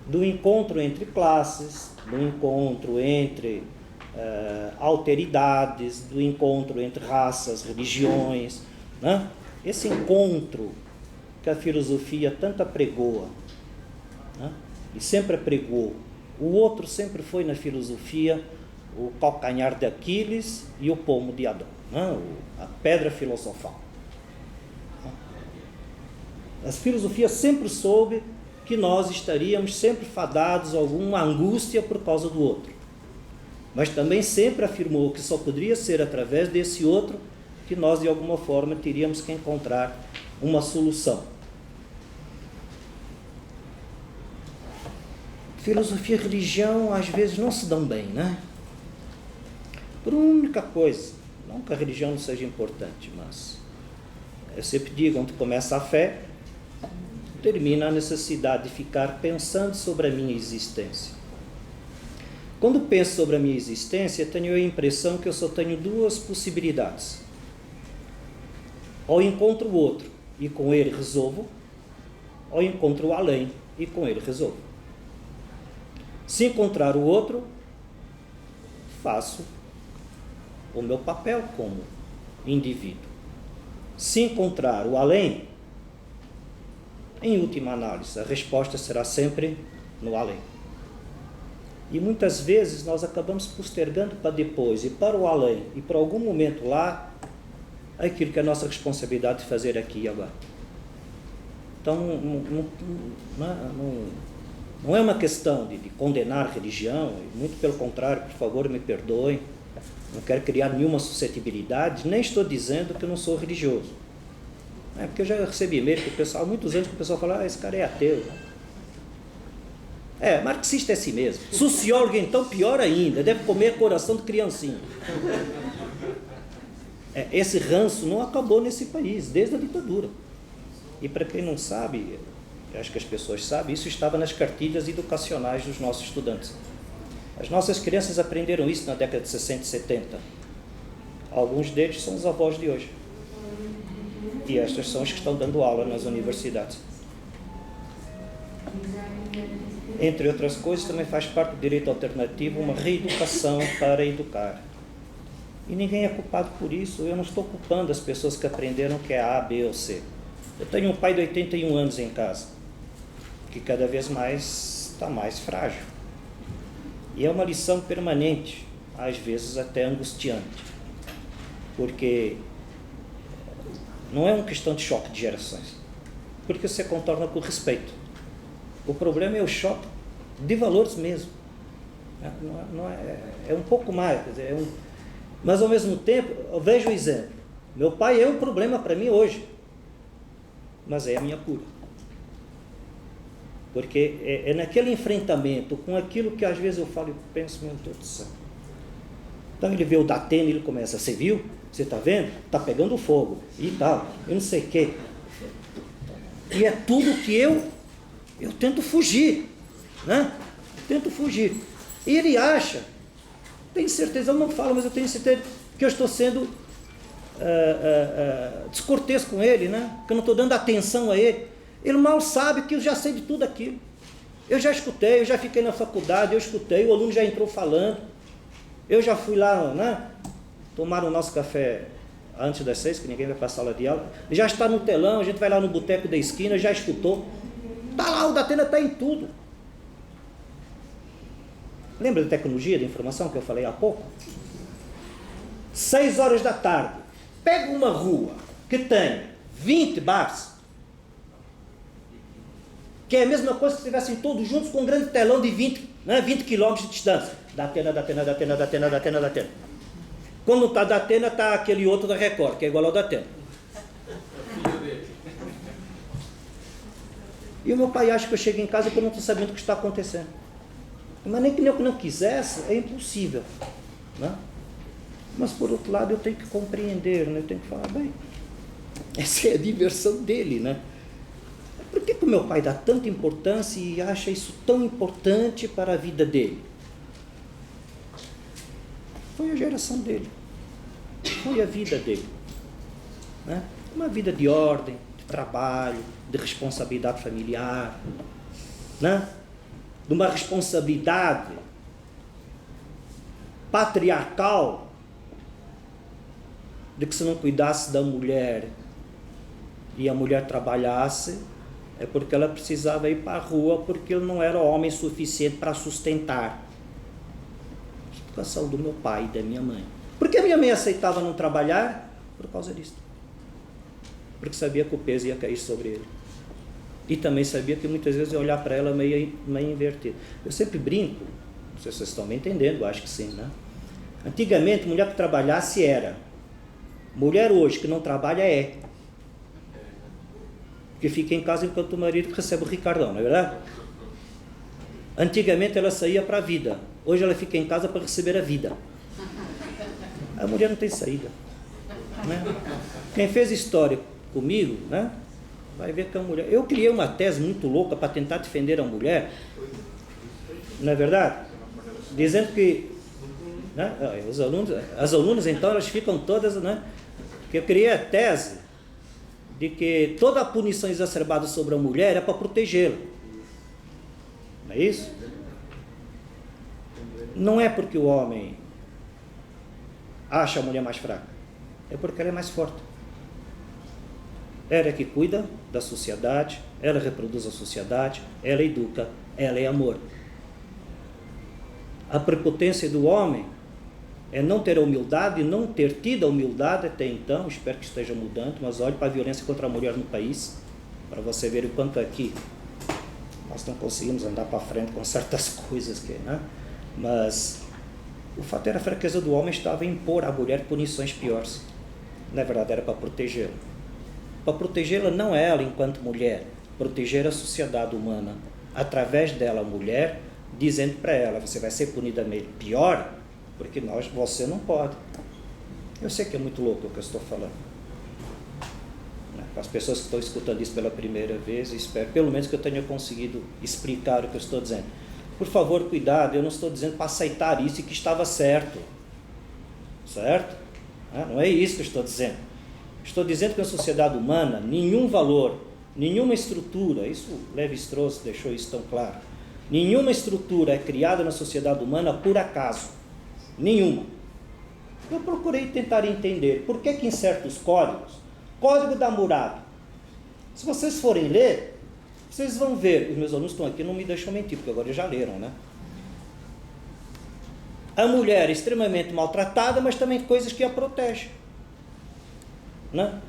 do encontro entre classes, do encontro entre alteridades, do encontro entre raças, religiões, né? Esse encontro que a filosofia tanto apregoa, né? E sempre apregou. O outro sempre foi na filosofia o calcanhar de Aquiles e o pomo de Adão, né? A pedra filosofal. A filosofia sempre soube que nós estaríamos sempre fadados a alguma angústia por causa do outro. Mas também sempre afirmou que só poderia ser através desse outro que nós, de alguma forma, teríamos que encontrar uma solução. Filosofia e religião, às vezes, não se dão bem, né? Por uma única coisa. Não que a religião não seja importante, mas eu sempre digo, onde começa a fé, termina a necessidade de ficar pensando sobre a minha existência. Quando penso sobre a minha existência, tenho a impressão que eu só tenho duas possibilidades. Ou encontro o outro e com ele resolvo, ou encontro o além e com ele resolvo. Se encontrar o outro, faço o meu papel como indivíduo. Se encontrar o além, em última análise, a resposta será sempre no além. E muitas vezes nós acabamos postergando para depois, e para o além, e para algum momento lá, aquilo que é a nossa responsabilidade de fazer aqui e agora. Então, não é uma questão de condenar a religião, muito pelo contrário, por favor, me perdoem, não quero criar nenhuma suscetibilidade, nem estou dizendo que eu não sou religioso. Porque eu já recebi e-mail que o pessoal, há muitos anos que o pessoal fala, esse cara é ateu. Marxista é assim mesmo. Sociólogo, então, pior ainda, deve comer coração de criancinha. Esse ranço não acabou nesse país, desde a ditadura. E para quem não sabe, acho que as pessoas sabem, isso estava nas cartilhas educacionais dos nossos estudantes. As nossas crianças aprenderam isso na década de 60 e 70. Alguns deles são os avós de hoje. E estas são os que estão dando aula nas universidades. Entre outras coisas, também faz parte do direito alternativo uma reeducação para educar. E ninguém é culpado por isso. Eu não estou culpando as pessoas que aprenderam que é A, B ou C. Eu tenho um pai de 81 anos em casa, que cada vez mais está mais frágil. E é uma lição permanente, às vezes até angustiante. Porque não é uma questão de choque de gerações, porque você contorna com respeito. O problema é o choque de valores mesmo. É um pouco mais, quer dizer, mas ao mesmo tempo, eu vejo o exemplo. Meu pai é um problema para mim hoje, mas é a minha cura. Porque é naquele enfrentamento com aquilo que às vezes eu falo e penso, meu Deus do céu. Então ele vê o Datena e ele começa, você viu? Você está vendo? Está pegando fogo e tal, eu não sei o quê. E é tudo que eu tento fugir, né? Tento fugir. E ele acha, tenho certeza, eu não falo, mas eu tenho certeza que que eu estou sendo descortês com ele, né? Que eu não estou dando atenção a ele. Ele mal sabe que eu já sei de tudo aquilo. Eu já escutei, eu já fiquei na faculdade, eu escutei, o aluno já entrou falando. Eu já fui lá, né? Tomar o nosso café antes das 6, que ninguém vai para a sala de aula. Já está no telão, a gente vai lá no boteco da esquina, já escutou. Está lá, o Datena está em tudo. Lembra da tecnologia da informação que eu falei há pouco? 6 horas da tarde. Pega uma rua que tem 20 bares, que é a mesma coisa que se estivessem todos juntos com um grande telão de 20 quilômetros de distância. Datena. Quando não está Datena, está aquele outro da Record, que é igual ao Datena. E o meu pai acha que eu chego em casa e que eu não estou sabendo o que está acontecendo. Mas nem que eu não quisesse, é impossível. Né? Mas por outro lado eu tenho que compreender, né? Eu tenho que falar, bem, essa é a diversão dele, né? Por que o meu pai dá tanta importância e acha isso tão importante para a vida dele? Foi a geração dele, foi a vida dele, né? Uma vida de ordem, de trabalho, de responsabilidade familiar, né? De uma responsabilidade patriarcal, de que se não cuidasse da mulher e a mulher trabalhasse, é porque ela precisava ir para a rua, porque ele não era homem suficiente para sustentar. A educação do meu pai e da minha mãe. Por que a minha mãe aceitava não trabalhar? Por causa disso. Porque sabia que o peso ia cair sobre ele. E também sabia que muitas vezes eu olhar para ela meio invertido. Eu sempre brinco, não sei se vocês estão me entendendo, acho que sim, né? Antigamente, mulher que trabalhasse era. Mulher hoje que não trabalha é. Que fica em casa enquanto o marido recebe o Ricardão, não é verdade? Antigamente ela saía para a vida, hoje ela fica em casa para receber a vida. A mulher não tem saída, né? Quem fez história comigo, né, vai ver que a mulher... Eu criei uma tese muito louca para tentar defender a mulher, não é verdade? Dizendo que, né, as alunas então elas ficam todas, né, que eu criei a tese de que toda a punição exacerbada sobre a mulher é para protegê-la. Não é isso? Não é porque o homem acha a mulher mais fraca, é porque ela é mais forte. Ela é que cuida da sociedade, ela reproduz a sociedade, ela educa, ela é amor. A prepotência do homem é não ter a humildade, não ter tido a humildade até então, espero que esteja mudando, mas olhe para a violência contra a mulher no país, para você ver o quanto aqui nós não conseguimos andar para frente com certas coisas, né? Mas o fato era a fraqueza do homem estava em impor à mulher punições piores. Na verdade era para protegê-la. Para protegê-la não ela enquanto mulher, proteger a sociedade humana, através dela a mulher, dizendo para ela, você vai ser punida pior, porque você não pode. Eu sei que é muito louco o que eu estou falando. Para as pessoas que estão escutando isso pela primeira vez, espero pelo menos que eu tenha conseguido explicar o que eu estou dizendo. Por favor, cuidado, eu não estou dizendo para aceitar isso e que estava certo. Certo? Não é isso que eu estou dizendo. Estou dizendo que na sociedade humana, nenhum valor, nenhuma estrutura, isso Lévi-Strauss deixou isso tão claro, nenhuma estrutura é criada na sociedade humana por acaso. Nenhuma. Eu procurei tentar entender por que em certos códigos, Código da Hammurabi, se vocês forem ler, vocês vão ver, os meus alunos estão aqui, não me deixam mentir, porque agora já leram, né? A mulher é extremamente maltratada, mas também coisas que a protegem, né?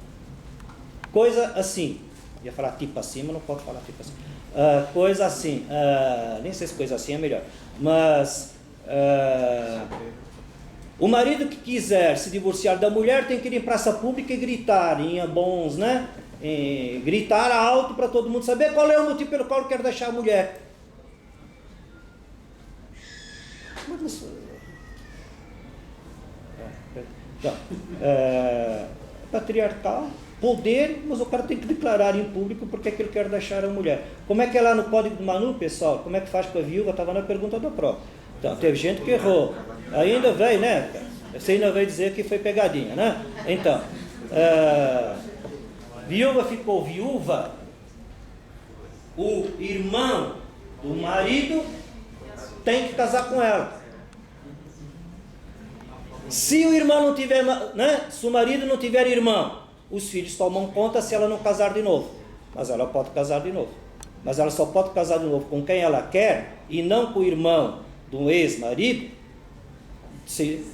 Coisa assim, ia falar tipo assim, mas não posso falar tipo assim. Coisa assim, nem sei se coisa assim é melhor, mas o marido que quiser se divorciar da mulher tem que ir em praça pública e gritar em bons, né? Gritar alto para todo mundo saber qual é o motivo pelo qual eu quero deixar a mulher. Patriarcal, poder, mas o cara tem que declarar em público porque é que ele quer deixar a mulher. Como é que é lá no Código do Manu, pessoal? Como é que faz com a viúva? Estava na pergunta da prova. Então, teve gente que errou. Ainda vem, né? Você ainda vai dizer que foi pegadinha, né? Então, viúva ficou viúva, o irmão do marido tem que casar com ela. Se o irmão não tiver, né? Se o marido não tiver irmão, os filhos tomam conta se ela não casar de novo. Mas ela pode casar de novo. Mas ela só pode casar de novo com quem ela quer e não com o irmão do ex-marido, se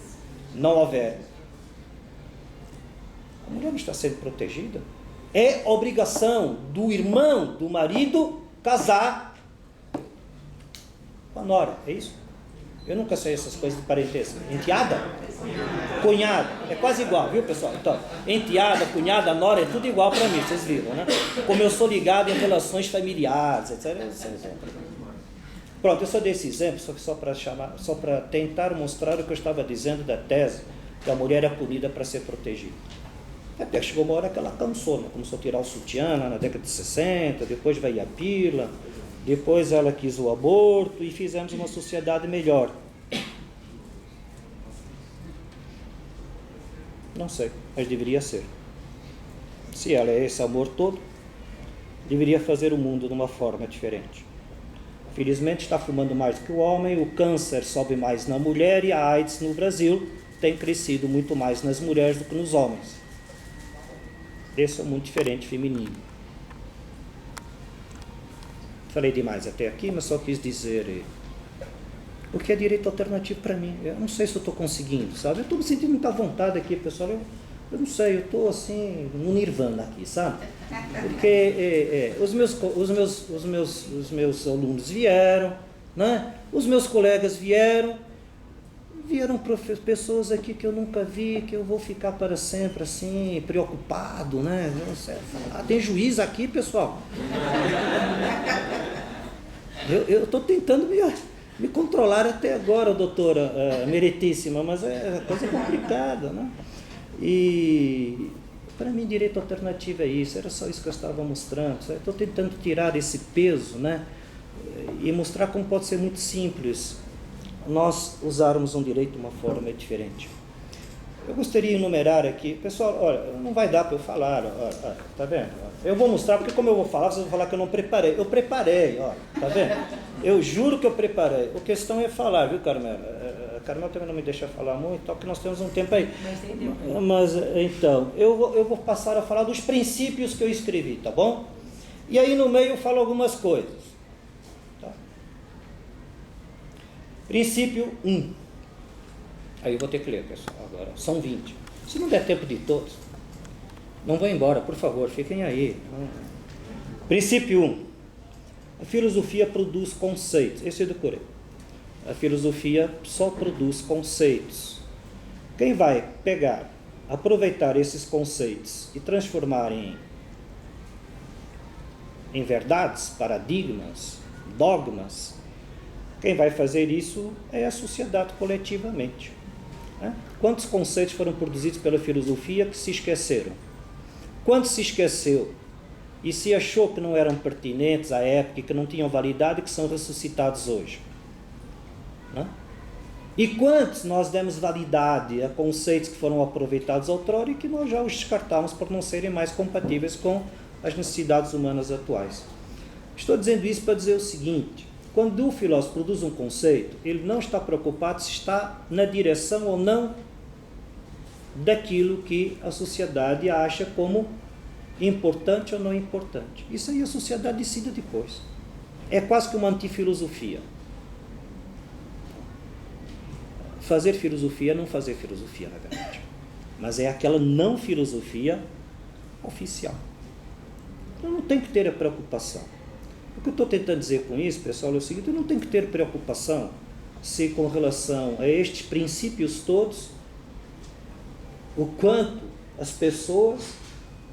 não houver. A mulher não está sendo protegida. É obrigação do irmão do marido casar com a nora, é isso? Eu nunca sei essas coisas de parentesco. Enteada? Cunhada. É quase igual, viu, pessoal? Então, enteada, cunhada, nora, é tudo igual para mim, vocês viram, né? Como eu sou ligado em relações familiares, etc. Pronto, eu só dei esse exemplo só para tentar mostrar o que eu estava dizendo da tese que a mulher é punida para ser protegida. Até que chegou uma hora que ela cansou, né? Começou a tirar o sutiã na década de 60, depois veio a pílula, depois ela quis o aborto e fizemos uma sociedade melhor. Não sei, mas deveria ser. Se ela é esse amor todo, deveria fazer o mundo de uma forma diferente. Felizmente está fumando mais do que o homem, o câncer sobe mais na mulher e a AIDS no Brasil tem crescido muito mais nas mulheres do que nos homens. Esse é muito diferente feminino. Falei demais até aqui, mas só quis dizer o que é direito alternativo para mim. Eu não sei se eu estou conseguindo, sabe? Eu estou me sentindo muita vontade aqui, pessoal. Eu não sei, eu estou assim, no nirvana aqui, sabe? Porque os meus alunos vieram, né? Os meus colegas vieram pessoas aqui que eu nunca vi, que eu vou ficar para sempre assim, preocupado, né? Tem juiz aqui, pessoal. Eu estou tentando me controlar até agora, doutora meritíssima, mas é coisa complicada, né? E para mim direito alternativo é isso, era só isso que eu estava mostrando. Estou tentando tirar esse peso, né? E mostrar como pode ser muito simples nós usarmos um direito de uma forma diferente. Eu gostaria de enumerar aqui, pessoal, olha, não vai dar para eu falar, olha, tá vendo? Eu vou mostrar, porque como eu vou falar, vocês vão falar que eu não preparei. Eu preparei, olha, tá vendo? Eu juro que eu preparei. A questão é falar, viu, Carmela? A Carmela também não me deixa falar muito, porque nós temos um tempo aí. Mas então, eu vou passar a falar dos princípios que eu escrevi, tá bom? E aí no meio eu falo algumas coisas. Princípio 1. Aí eu vou ter que ler, pessoal, agora. São 20. Se não der tempo de todos, não vão embora, por favor, fiquem aí. Princípio 1. A filosofia produz conceitos. Esse eu decorei. A filosofia só produz conceitos. Quem vai pegar, aproveitar esses conceitos e transformar em verdades, paradigmas, dogmas, quem vai fazer isso é a sociedade coletivamente. Né? Quantos conceitos foram produzidos pela filosofia que se esqueceram? Quantos se esqueceu e se achou que não eram pertinentes à época e que não tinham validade e que são ressuscitados hoje? Né? E quantos nós demos validade a conceitos que foram aproveitados outrora e que nós já os descartamos por não serem mais compatíveis com as necessidades humanas atuais? Estou dizendo isso para dizer o seguinte: quando o filósofo produz um conceito, ele não está preocupado se está na direção ou não daquilo que a sociedade acha como importante ou não importante. Isso aí a sociedade decide depois. É quase que uma antifilosofia. Fazer filosofia é não fazer filosofia, na verdade. Mas é aquela não filosofia oficial. Então não tem que ter a preocupação. O que eu estou tentando dizer com isso, pessoal, é o seguinte: eu não tenho que ter preocupação se com relação a estes princípios todos, o quanto as pessoas,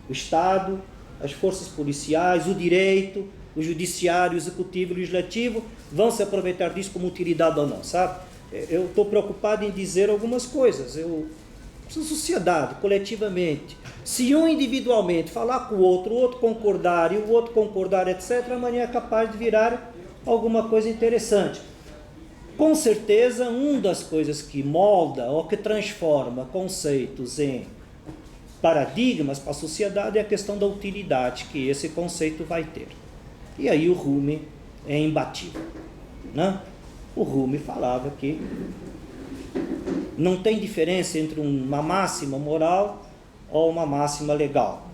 o Estado, as forças policiais, o direito, o judiciário, o executivo, o legislativo, vão se aproveitar disso como utilidade ou não, sabe? Eu estou preocupado em dizer algumas coisas. A sociedade, coletivamente, se um individualmente falar com o outro concordar e o outro concordar, etc., amanhã é capaz de virar alguma coisa interessante. Com certeza, uma das coisas que molda ou que transforma conceitos em paradigmas para a sociedade é a questão da utilidade que esse conceito vai ter. E aí o Rumi é imbatível, né? O Rumi falava que não tem diferença entre uma máxima moral ou uma máxima legal.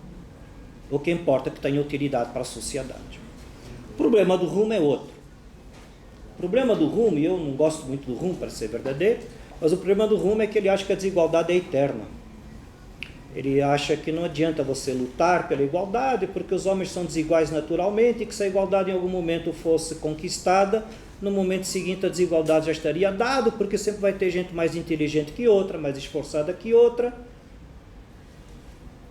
O que importa é que tenha utilidade para a sociedade. O problema do Rumi é outro. O problema do Rumi, eu não gosto muito do Rumi, para ser verdadeiro, mas o problema do Rumi é que ele acha que a desigualdade é eterna. Ele acha que não adianta você lutar pela igualdade, porque os homens são desiguais naturalmente, e que se a igualdade em algum momento fosse conquistada, no momento seguinte a desigualdade já estaria dada, porque sempre vai ter gente mais inteligente que outra, mais esforçada que outra,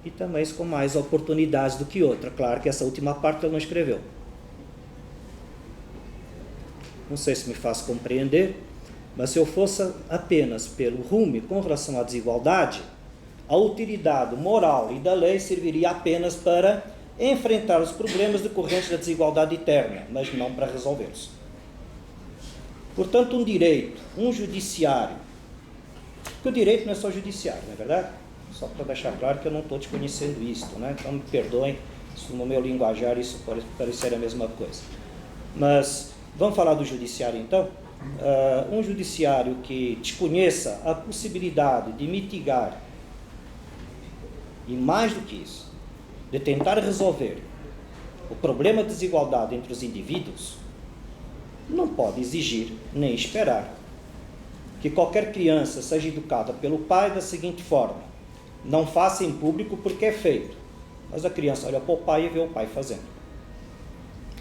e também com mais oportunidades do que outra. Claro que essa última parte ele não escreveu. Não sei se me faço compreender, mas se eu fosse apenas pelo Rumi com relação à desigualdade, a utilidade moral e da lei serviria apenas para enfrentar os problemas decorrentes da desigualdade eterna, mas não para resolvê-los. Portanto, um direito, um judiciário, porque o direito não é só judiciário, não é verdade? Só para deixar claro que eu não estou desconhecendo isto, né? Então me perdoem se no meu linguajar isso pode parecer a mesma coisa. Mas vamos falar do judiciário então? Um judiciário que desconheça a possibilidade de mitigar, e mais do que isso, de tentar resolver o problema de desigualdade entre os indivíduos, não pode exigir nem esperar que qualquer criança seja educada pelo pai da seguinte forma: não faça em público porque é feito. Mas a criança olha para o pai e vê o pai fazendo.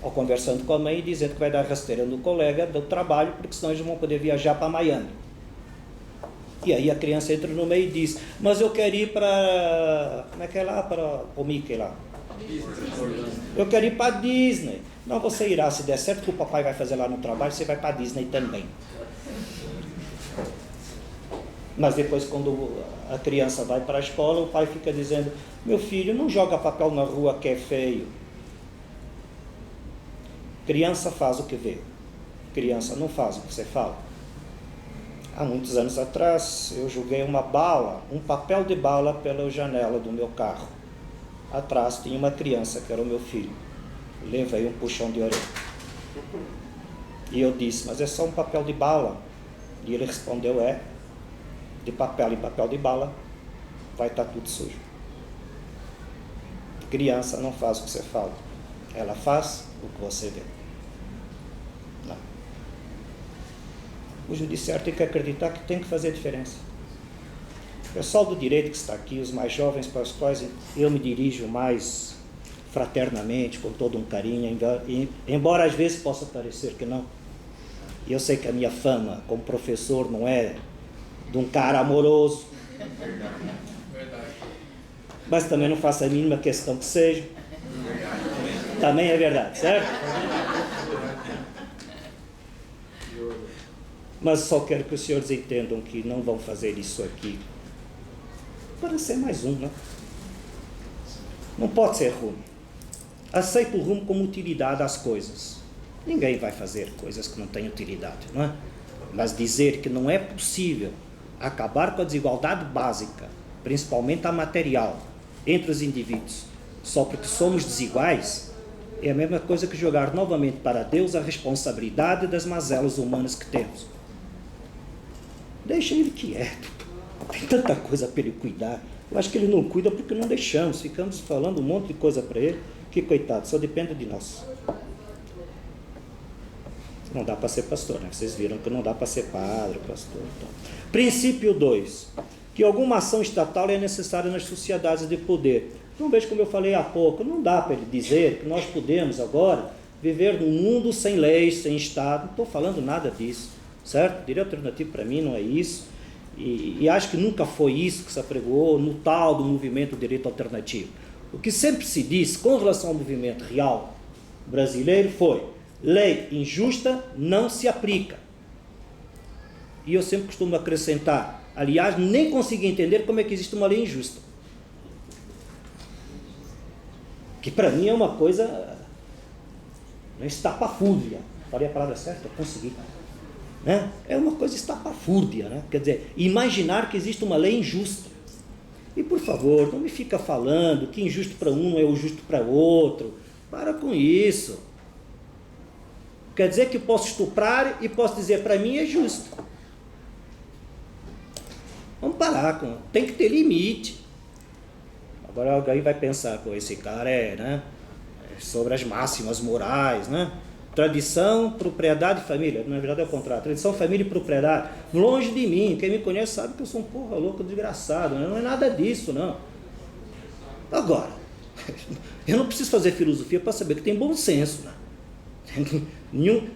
Ou conversando com a mãe e dizendo que vai dar rasteira no colega do trabalho, porque senão eles não vão poder viajar para Miami. E aí a criança entra no meio e diz: mas eu quero ir para... como é que é lá? Para o Mickey lá. Eu quero ir para a Disney. Não, você irá, se der certo que o papai vai fazer lá no trabalho, você vai para a Disney também. Mas depois, quando a criança vai para a escola, o pai fica dizendo: meu filho, não joga papel na rua que é feio. Criança faz o que vê. Criança não faz o que você fala. Há muitos anos atrás, eu joguei uma bala, um papel de bala pela janela do meu carro. Atrás tinha uma criança, que era o meu filho. Levei um puxão de orelha. E eu disse: mas é só um papel de bala. E ele respondeu: é. De papel em papel de bala, vai estar tudo sujo. Criança não faz o que você fala. Ela faz o que você vê. Não. O judiciário tem que acreditar que tem que fazer diferença. O pessoal do direito que está aqui, os mais jovens para os quais eu me dirijo mais fraternamente, com todo um carinho, embora às vezes possa parecer que não. E eu sei que a minha fama como professor não é de um cara amoroso, mas também não faço a mínima questão que seja. Também é verdade, certo? Mas só quero que os senhores entendam que não vão fazer isso aqui para ser mais um, né? Não pode ser Rumi. Aceita o Rumi como utilidade às coisas. Ninguém vai fazer coisas que não têm utilidade, não é? Mas dizer que não é possível acabar com a desigualdade básica, principalmente a material, entre os indivíduos, só porque somos desiguais, é a mesma coisa que jogar novamente para Deus a responsabilidade das mazelas humanas que temos. Deixa ele quieto. Tem tanta coisa para ele cuidar. Eu acho que ele não cuida porque não deixamos. Ficamos falando um monte de coisa para ele, que coitado, só depende de nós. Não dá para ser pastor, né? Vocês viram que não dá para ser padre, pastor. Então. Princípio 2. Que alguma ação estatal é necessária nas sociedades de poder. Não vejo como eu falei há pouco, não dá para ele dizer que nós podemos agora viver num mundo sem leis, sem Estado. Não estou falando nada disso, certo? Direito alternativo para mim não é isso. E acho que nunca foi isso que se apregou no tal do movimento direito alternativo. O que sempre se disse com relação ao movimento real brasileiro foi: lei injusta não se aplica. E eu sempre costumo acrescentar, aliás, nem consegui entender como é que existe uma lei injusta. Que para mim é uma coisa estapafúrdia. Falei a palavra certa? Eu consegui. né? É uma coisa estapafúrdia, né? Quer dizer, imaginar que existe uma lei injusta. E, por favor, não me fica falando que injusto para um não é o justo para outro. Para com isso. Quer dizer que posso estuprar e posso dizer para mim é justo. Vamos parar com... Tem que ter limite. Agora alguém vai pensar, pô, esse cara né, sobre as máximas morais, né? Tradição, propriedade e família. Na verdade é o contrário. Tradição, família e propriedade. Longe de mim. Quem me conhece sabe que eu sou um porra louco, desgraçado. Não é nada disso, não. Agora, eu não preciso fazer filosofia para saber que tem bom senso, né?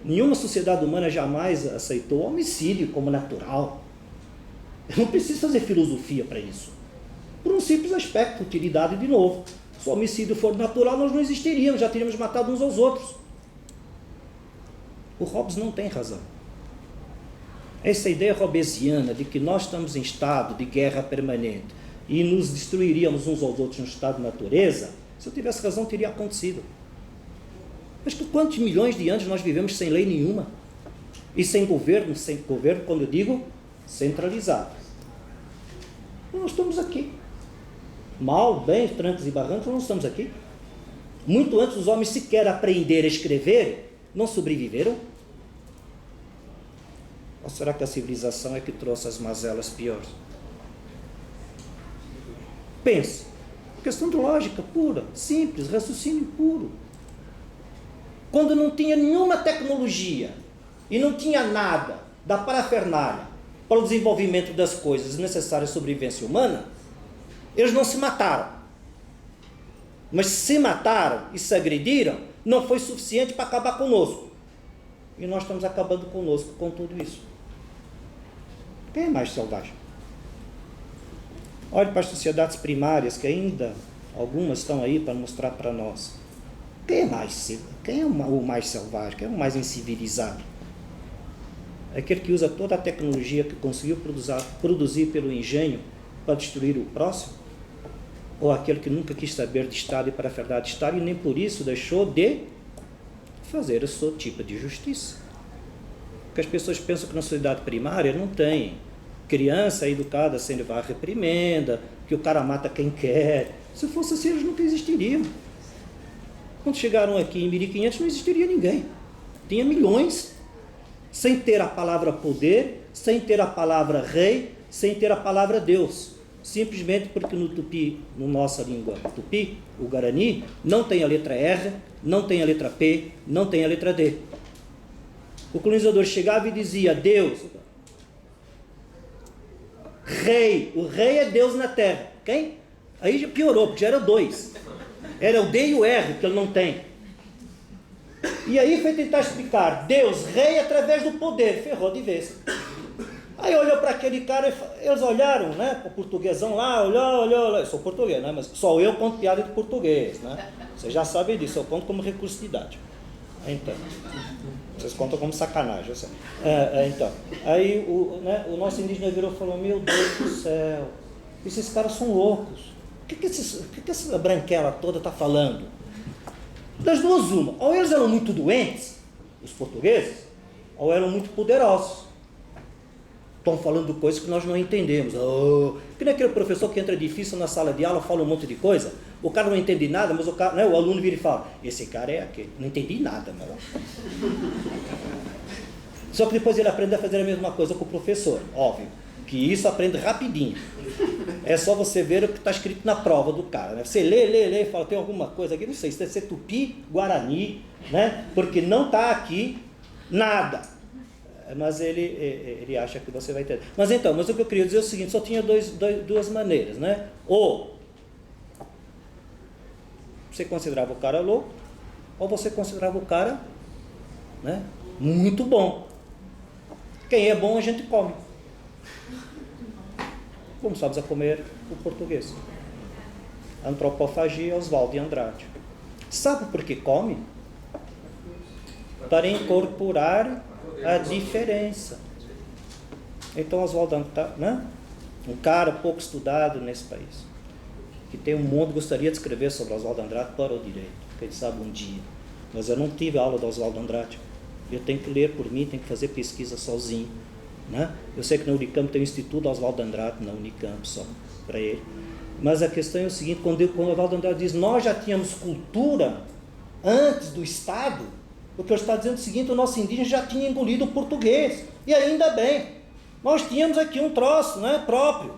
Nenhuma sociedade humana jamais aceitou o homicídio como natural. Eu não preciso fazer filosofia para isso. Por um simples aspecto, utilidade de novo. Se o homicídio for natural, nós não existiríamos, já teríamos matado uns aos outros. O Hobbes não tem razão. Essa ideia hobbesiana de que nós estamos em estado de guerra permanente e nos destruiríamos uns aos outros no estado de natureza, se eu tivesse razão, teria acontecido. Mas que quantos milhões de anos nós vivemos sem lei nenhuma? E sem governo, quando eu digo, centralizado. Nós estamos aqui. Mal, bem, trancos e barrancos, nós estamos aqui. Muito antes os homens sequer aprender a escrever, não sobreviveram? Ou será que a civilização é que trouxe as mazelas piores? Pense. Questão de lógica pura, simples, raciocínio puro. Quando não tinha nenhuma tecnologia e não tinha nada da parafernália para o desenvolvimento das coisas necessárias à sobrevivência humana, eles não se mataram. Mas se mataram e se agrediram, não foi suficiente para acabar conosco. E nós estamos acabando conosco com tudo isso. Quem é mais selvagem? Olhe para as sociedades primárias, que ainda algumas estão aí para mostrar para nós. Quem é o mais selvagem? Quem é o mais incivilizado? É aquele que usa toda a tecnologia que conseguiu produzir pelo engenho para destruir o próximo? Ou aquele que nunca quis saber de Estado e para a verdade de Estado e nem por isso deixou de fazer o seu tipo de justiça? Porque as pessoas pensam que na sociedade primária não tem criança educada sem levar reprimenda, que o cara mata quem quer. Se fosse assim, eles nunca existiriam. Quando chegaram aqui em 1500 não existiria ninguém. Tinha milhões, sem ter a palavra poder, sem ter a palavra rei, sem ter a palavra Deus. Simplesmente porque no tupi, na nossa língua tupi, o guarani, não tem a letra R, não tem a letra P, não tem a letra D. O colonizador chegava e dizia, Deus, rei, o rei é Deus na terra. Quem? Aí já piorou, porque já era dois. Era o D e o R, que ele não tem. E aí foi tentar explicar, Deus, rei através do poder, ferrou de vez. Aí olhou para aquele cara, eles olharam, né, para o portuguesão lá, olhou, eu sou português, né, mas só eu conto piada de português, né, vocês já sabem disso, eu conto como recurso de idade. Então, vocês contam como sacanagem, eu sei. Então, aí o nosso indígena virou e falou, meu Deus do céu, esses caras são loucos, o que essa branquela toda está falando? Das duas uma, ou eles eram muito doentes, os portugueses, ou eram muito poderosos. Estão falando coisas que nós não entendemos. Que nem aquele professor que entra difícil na sala de aula, fala um monte de coisa, o cara não entende nada, mas o aluno vira e fala, esse cara é aquele, não entendi nada. Não. Só que depois ele aprende a fazer a mesma coisa com o professor, óbvio, que isso aprende rapidinho. É só você ver o que está escrito na prova do cara, né? Você lê, fala, tem alguma coisa aqui, não sei, isso deve ser tupi, guarani, né? Porque não está aqui nada. Mas ele acha que você vai entender. Mas o que eu queria dizer é o seguinte, só tinha duas maneiras, né? Ou você considerava o cara louco, ou você considerava o cara, né, muito bom. Quem é bom a gente come. Começamos a comer o português. Antropofagia, Oswaldo de Andrade. Sabe por que come? Para incorporar a diferença. Então Oswaldo Andrade, né? Um cara pouco estudado nesse país, que tem um mundo, gostaria de escrever sobre Oswaldo Andrade para o direito, quem sabe um dia, mas eu não tive aula do Oswaldo Andrade, Eu tenho que ler por mim, tenho que fazer pesquisa sozinho, né? Eu sei que na Unicamp tem o Instituto Oswaldo Andrade, na Unicamp só, para ele. Mas a questão é o seguinte, quando o Oswaldo Andrade diz, nós já tínhamos cultura antes do Estado, porque ele está dizendo o seguinte, o nosso indígena já tinha engolido o português, e ainda bem, nós tínhamos aqui um troço, né, próprio.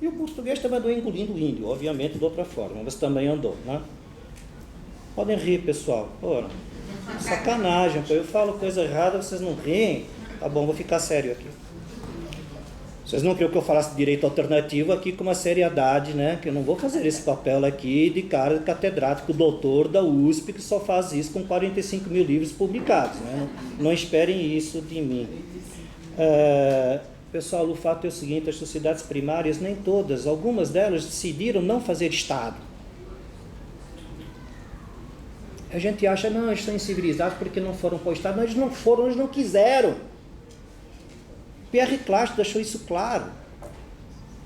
E o português também andou engolindo o índio, obviamente de outra forma, mas também andou, né? Podem rir, pessoal. Pô, sacanagem, pô, eu falo coisa errada, vocês não riem. Tá bom, vou ficar sério aqui. Vocês não queriam que eu falasse de direito alternativo aqui com uma seriedade, né? Que eu não vou fazer esse papel aqui de cara de catedrático, doutor da USP, que só faz isso com 45 mil livros publicados, né? Não esperem isso de mim. Pessoal, o fato é o seguinte, as sociedades primárias, nem todas, algumas delas decidiram não fazer Estado. A gente acha, não, eles são incivilizados porque não foram para o Estado. Não, eles não foram, eles não quiseram. Pierre Clastres deixou isso claro.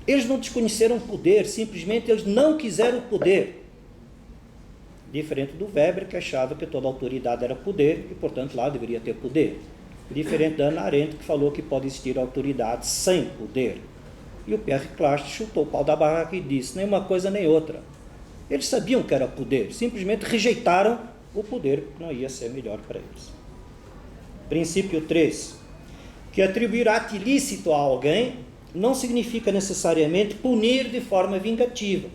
Eles não desconheceram o poder, simplesmente eles não quiseram o poder. Diferente do Weber, que achava que toda autoridade era poder e, portanto, lá deveria ter poder. Diferente da Hannah Arendt, que falou que pode existir autoridade sem poder. E o Pierre Clastres chutou o pau da barraca e disse, nem uma coisa nem outra. Eles sabiam que era poder, simplesmente rejeitaram o poder, porque não ia ser melhor para eles. Princípio 3. Que atribuir ato ilícito a alguém não significa necessariamente punir de forma vingativa.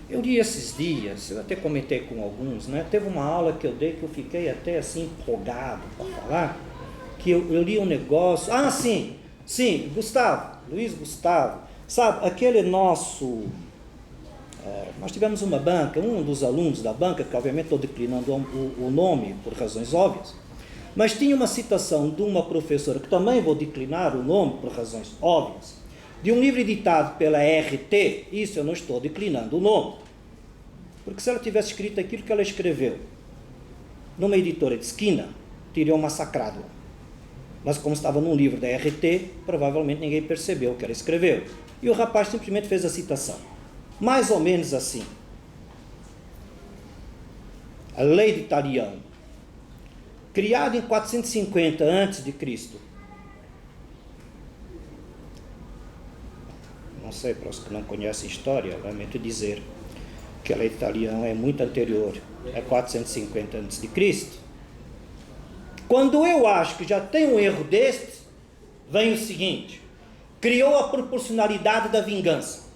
Eu li esses dias, eu até comentei com alguns, né? Teve uma aula que eu dei que eu fiquei até assim empolgado para falar, que eu li um negócio... Ah, sim, Gustavo, Luiz Gustavo, sabe, aquele nosso... nós tivemos uma banca, um dos alunos da banca, que obviamente estou declinando o nome por razões óbvias, mas tinha uma citação de uma professora, que também vou declinar o nome por razões óbvias, de um livro editado pela RT, isso eu não estou declinando o nome, porque se ela tivesse escrito aquilo que ela escreveu numa editora de esquina, teriam massacrado. Mas como estava num livro da RT, provavelmente ninguém percebeu o que ela escreveu. E o rapaz simplesmente fez a citação. Mais ou menos assim. A lei de Talião, criada em 450 a.C., não sei, para os que não conhecem história, lamento dizer que a lei de Talião é muito anterior a 450 a.C. Quando eu acho que já tem um erro deste, vem o seguinte: criou a proporcionalidade da vingança.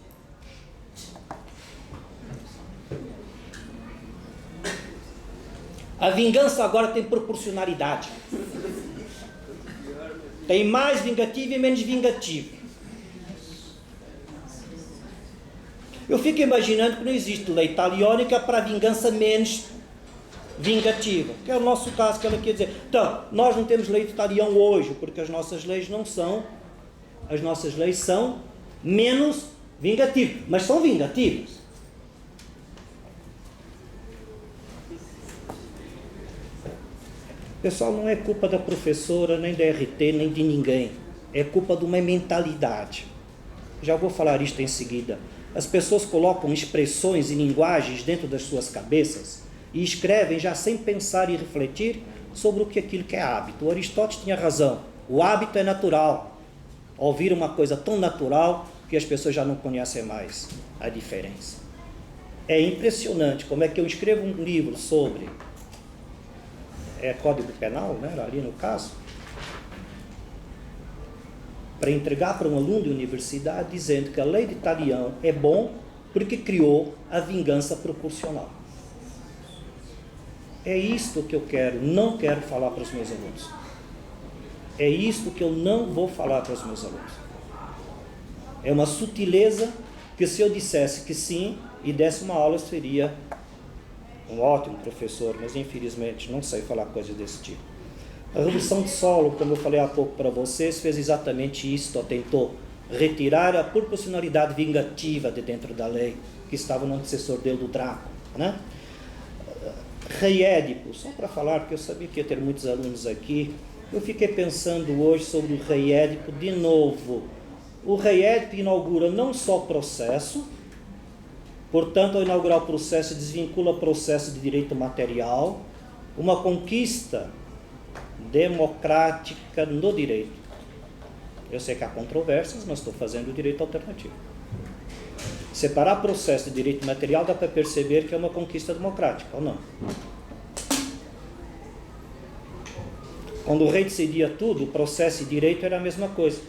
A vingança agora tem proporcionalidade. Tem mais vingativo e menos vingativo. Eu fico imaginando que não existe lei taliônica para vingança menos vingativa, que é o nosso caso que ela quer dizer. Então, nós não temos lei de talião hoje, porque as nossas leis são menos vingativas, mas são vingativas. Pessoal, não é culpa da professora, nem da RT, nem de ninguém. É culpa de uma mentalidade. Já vou falar isto em seguida. As pessoas colocam expressões e linguagens dentro das suas cabeças e escrevem já sem pensar e refletir sobre aquilo que é hábito. O Aristóteles tinha razão. O hábito é natural. Ouvir uma coisa tão natural que as pessoas já não conhecem mais a diferença. É impressionante como é que eu escrevo um livro sobre Código Penal, né, ali no caso, para entregar para um aluno de universidade dizendo que a lei de Talião é bom porque criou a vingança proporcional. É isto que eu não quero falar para os meus alunos. É isto que eu não vou falar para os meus alunos. É uma sutileza que, se eu dissesse que sim e desse uma aula, seria um ótimo professor, mas infelizmente não sei falar coisas desse tipo. A redução de solo, como eu falei há pouco para vocês, fez exatamente isso, tentou retirar a proporcionalidade vingativa de dentro da lei, que estava no antecessor dele do Draco, né? Rei Édipo, só para falar, porque eu sabia que ia ter muitos alunos aqui, eu fiquei pensando hoje sobre o Rei Édipo de novo. O Rei Édipo inaugura não só processo, portanto, ao inaugurar o processo, desvincula o processo de direito material, uma conquista democrática no direito. Eu sei que há controvérsias, mas estou fazendo o direito alternativo. Separar processo de direito material dá para perceber que é uma conquista democrática, ou não? Quando o rei decidia tudo, o processo e direito era a mesma coisa.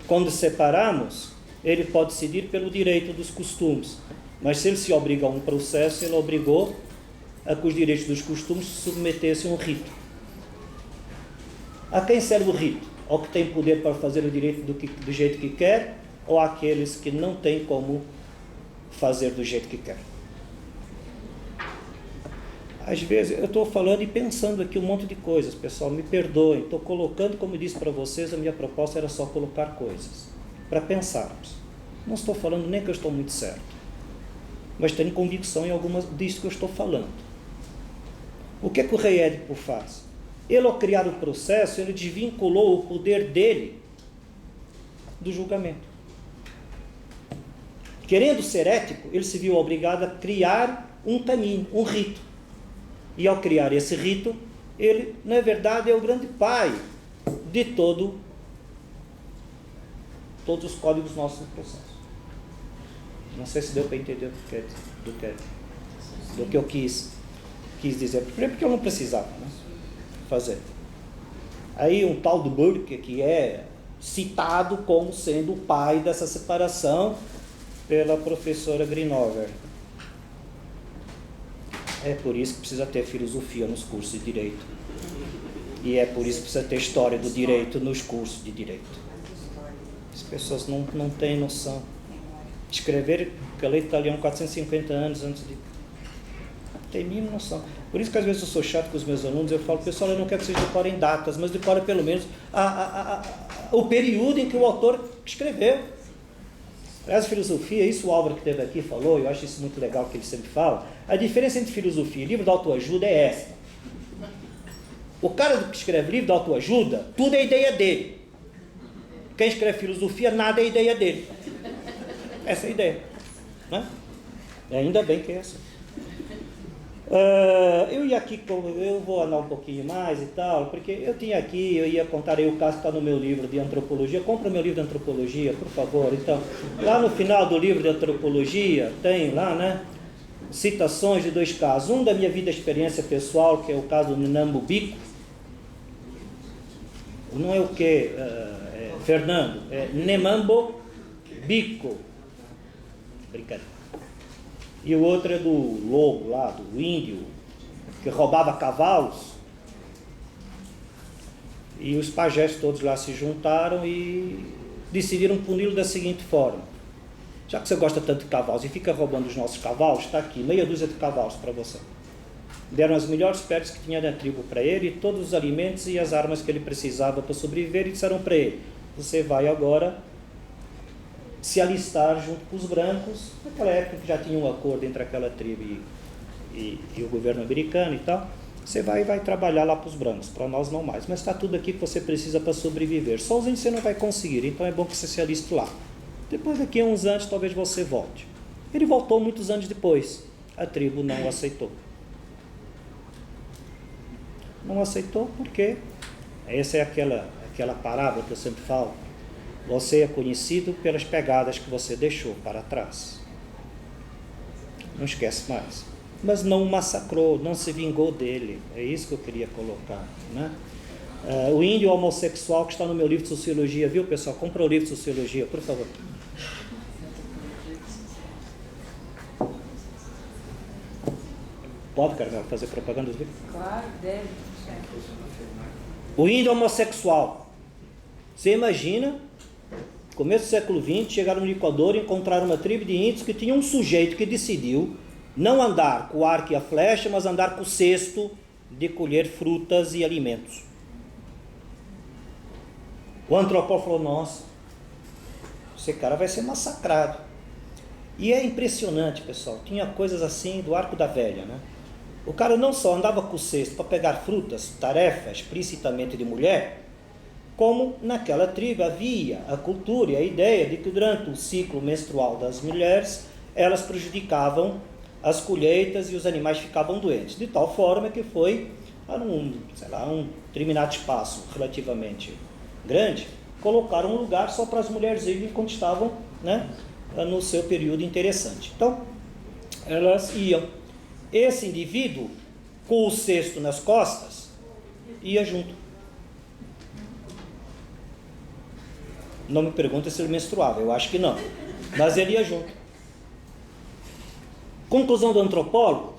Quando separamos, ele pode decidir pelo direito dos costumes, mas se ele se obriga a um processo, ele obrigou a que os direitos dos costumes se submetessem a um rito. A quem serve o rito? Ao que tem poder para fazer o direito do jeito que quer, ou àqueles que não têm como fazer do jeito que quer? Às vezes, eu estou falando e pensando aqui um monte de coisas, pessoal, me perdoem, estou colocando, como eu disse para vocês, a minha proposta era só colocar coisas, para pensarmos. Não estou falando nem que eu estou muito certo, mas tenho convicção em algumas disso que eu estou falando. O que é que o rei Édipo faz? Ele, ao criar o processo, ele desvinculou o poder dele do julgamento. Querendo ser ético, ele se viu obrigado a criar um caminho, um rito. E ao criar esse rito, ele, na verdade, é o grande pai de todos os códigos nossos do processo. Não sei se deu para entender do que eu quis dizer. Primeiro porque eu não precisava, né, fazer. Aí um tal do Burke, que é citado como sendo o pai dessa separação pela professora Grinover. É por isso que precisa ter filosofia nos cursos de direito. E é por isso que precisa ter história do direito nos cursos de direito. As pessoas não têm noção. Escrever que a lei italiana 450 anos antes de... Não tem mínima noção. Por isso que às vezes eu sou chato com os meus alunos, eu falo, pessoal, eu não quero que vocês decorem datas, mas decorem pelo menos o período em que o autor escreveu. Aliás, filosofia, isso o Álvaro que esteve aqui falou, eu acho isso muito legal que ele sempre fala. A diferença entre filosofia e livro de autoajuda é essa. O cara que escreve livro de autoajuda, tudo é ideia dele. Quem escreve filosofia, nada é ideia dele. Essa é a ideia. Né? Ainda bem que é essa. Eu vou andar um pouquinho mais e tal, porque eu ia contar aí o caso que está no meu livro de antropologia. Compra o meu livro de antropologia, por favor. Então, lá no final do livro de antropologia, tem lá, né, citações de 2 casos. Um da minha vida e experiência pessoal, que é o caso do Nambu Bico. Não é o que, Fernando, é Nemambo Bico. Brincadeira. E o outro é do lobo lá, do índio, que roubava cavalos. E os pajés todos lá se juntaram e decidiram puni-lo da seguinte forma. Já que você gosta tanto de cavalos e fica roubando os nossos cavalos, está aqui, meia dúzia de cavalos para você. Deram as melhores peles que tinha da tribo para ele, e todos os alimentos e as armas que ele precisava para sobreviver, e disseram para ele, você vai agora se alistar junto com os brancos, naquela época que já tinha um acordo entre aquela tribo e o governo americano e tal. Você vai trabalhar lá para os brancos, para nós não mais, mas está tudo aqui que você precisa para sobreviver. Sozinho você não vai conseguir, então é bom que você se aliste lá. Depois, daqui a uns anos, talvez você volte. Ele voltou muitos anos depois, a tribo não o aceitou. Não aceitou porque, essa é aquela parábola que eu sempre falo, você é conhecido pelas pegadas que você deixou para trás. Não esquece mais. Mas não o massacrou, não se vingou dele. É isso que eu queria colocar, né? O índio homossexual que está no meu livro de sociologia, viu, pessoal? Compra o livro de sociologia, por favor. Pode, Carmel, fazer propaganda dos livros? Claro, deve. O índio homossexual. Você imagina, começo do século XX, chegaram no Equador e encontraram uma tribo de índios que tinha um sujeito que decidiu não andar com o arco e a flecha, mas andar com o cesto de colher frutas e alimentos. O antropólogo falou, nossa, esse cara vai ser massacrado. E é impressionante, pessoal, tinha coisas assim do arco da velha, né? O cara não só andava com o cesto para pegar frutas, tarefa explicitamente de mulher, como naquela tribo havia a cultura e a ideia de que durante o ciclo menstrual das mulheres, elas prejudicavam as colheitas e os animais ficavam doentes, de tal forma que foi, um determinado espaço relativamente grande, colocaram um lugar só para as mulheres irem quando estavam, né, no seu período interessante. Então, elas iam. Esse indivíduo, com o cesto nas costas, ia junto. Não me pergunta se ele menstruava, eu acho que não, mas ele ia junto. Conclusão do antropólogo: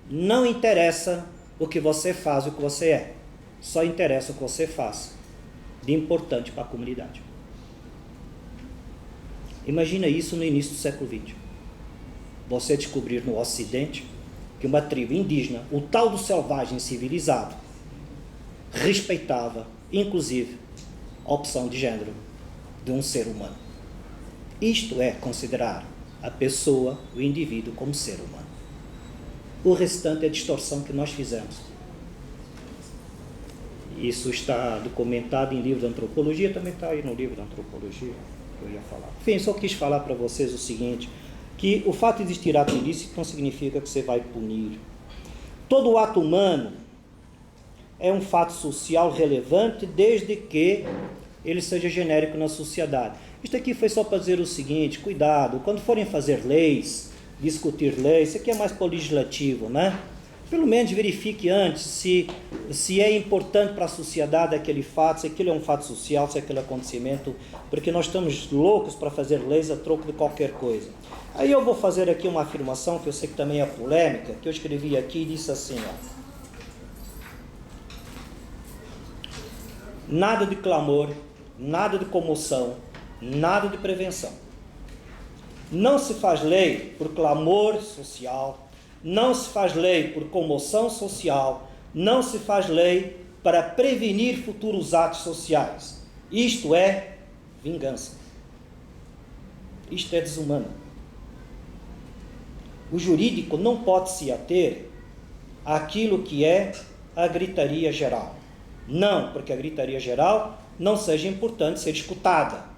não interessa o que você faz, o que você é, só interessa o que você faz de importante para a comunidade. Imagina isso no início do século XX. Você descobrir no Ocidente que uma tribo indígena, o tal do selvagem civilizado, respeitava, inclusive, a opção de gênero de um ser humano. Isto é considerar a pessoa, o indivíduo, como ser humano. O restante é a distorção que nós fizemos. Isso está documentado em livro de antropologia, também está aí no livro de antropologia que eu ia falar. Enfim, só quis falar para vocês o seguinte, que o fato de existir ato ilícito não significa que você vai punir. Todo ato humano é um fato social relevante desde que ele seja genérico na sociedade. Isto aqui foi só para dizer o seguinte: cuidado, quando forem fazer leis, discutir leis, isso aqui é mais para o legislativo, né? Pelo menos verifique antes se é importante para a sociedade aquele fato, se aquilo é um fato social, se aquele acontecimento, porque nós estamos loucos para fazer leis a troco de qualquer coisa. Aí eu vou fazer aqui uma afirmação que eu sei que também é polêmica, que eu escrevi aqui e disse assim, ó: nada de clamor, nada de comoção, nada de prevenção. Não se faz lei por clamor social, não se faz lei por comoção social, não se faz lei para prevenir futuros atos sociais. Isto é vingança. Isto é desumano. O jurídico não pode se ater àquilo que é a gritaria geral. Não, porque a gritaria geral não seja importante ser escutada.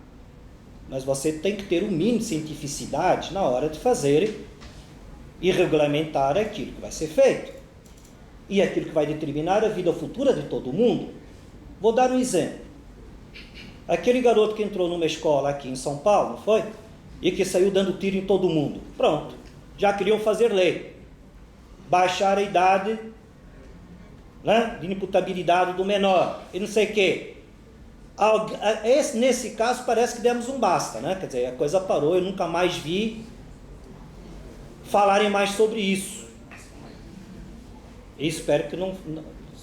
Mas você tem que ter o mínimo de cientificidade na hora de fazer e regulamentar aquilo que vai ser feito. E aquilo que vai determinar a vida futura de todo mundo. Vou dar um exemplo. Aquele garoto que entrou numa escola aqui em São Paulo, não foi? E que saiu dando tiro em todo mundo. Pronto. Já queriam fazer lei. Baixar a idade, né, de imputabilidade do menor. E não sei o quê. Nesse caso parece que demos um basta, né? Quer dizer, a coisa parou, eu nunca mais vi falarem mais sobre isso. E espero que não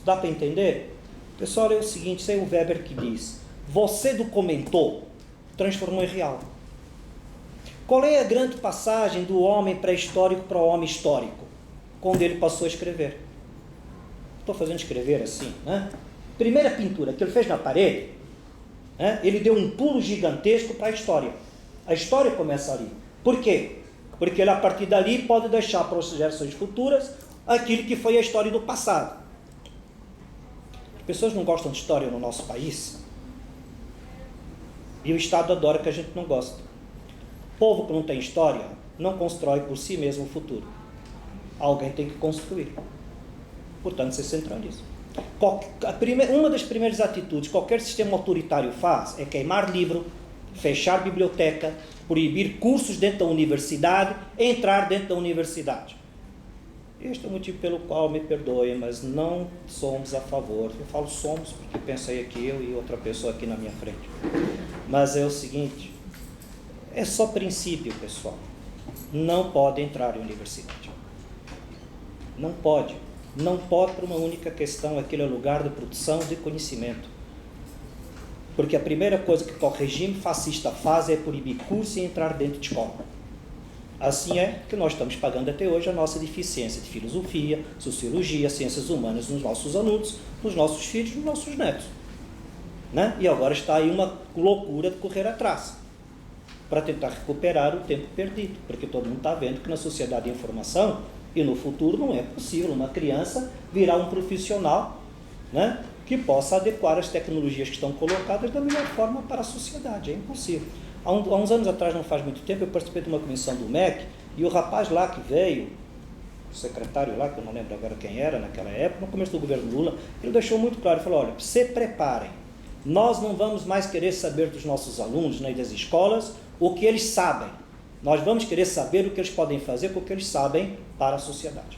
dá para entender? Pessoal, é o seguinte, isso é o Weber que diz: você documentou, transformou em real. Qual é a grande passagem do homem pré-histórico para o homem histórico? Quando ele passou a escrever. Estou fazendo escrever assim, né? Primeira pintura que ele fez na parede, né? Ele deu um pulo gigantesco para a história. A história começa ali. Por quê? Porque ele, a partir dali, pode deixar para as gerações futuras aquilo que foi a história do passado. As pessoas não gostam de história no nosso país. E o Estado adora que a gente não gosta. Povo que não tem história não constrói por si mesmo o futuro. Alguém tem que construir. Portanto, se centraliza. Uma das primeiras atitudes que qualquer sistema autoritário faz é queimar livro, fechar biblioteca, proibir cursos dentro da universidade, entrar dentro da universidade. Este é o motivo pelo qual, me perdoem, mas não somos a favor. Eu falo somos porque pensei aqui eu e outra pessoa aqui na minha frente. Mas é o seguinte, é só princípio, pessoal. Não pode entrar em universidade. Não pode. Não pode por uma única questão, aquele é lugar de produção de conhecimento. Porque a primeira coisa que o regime fascista faz é proibir curso e entrar dentro de escola. Assim é que nós estamos pagando até hoje a nossa deficiência de filosofia, sociologia, ciências humanas nos nossos alunos, nos nossos filhos, nos nossos netos. Né? E agora está aí uma loucura de correr atrás, para tentar recuperar o tempo perdido, porque todo mundo está vendo que na sociedade de informação, e no futuro não é possível uma criança virar um profissional, né, que possa adequar as tecnologias que estão colocadas da melhor forma para a sociedade. É impossível. Há uns anos atrás, não faz muito tempo, eu participei de uma comissão do MEC, e o rapaz lá que veio, secretário lá, que eu não lembro agora quem era naquela época, no começo do governo Lula, ele deixou muito claro, ele falou, olha, se preparem, nós não vamos mais querer saber dos nossos alunos, nem das escolas, o que eles sabem. Nós vamos querer saber o que eles podem fazer com o que eles sabem para a sociedade.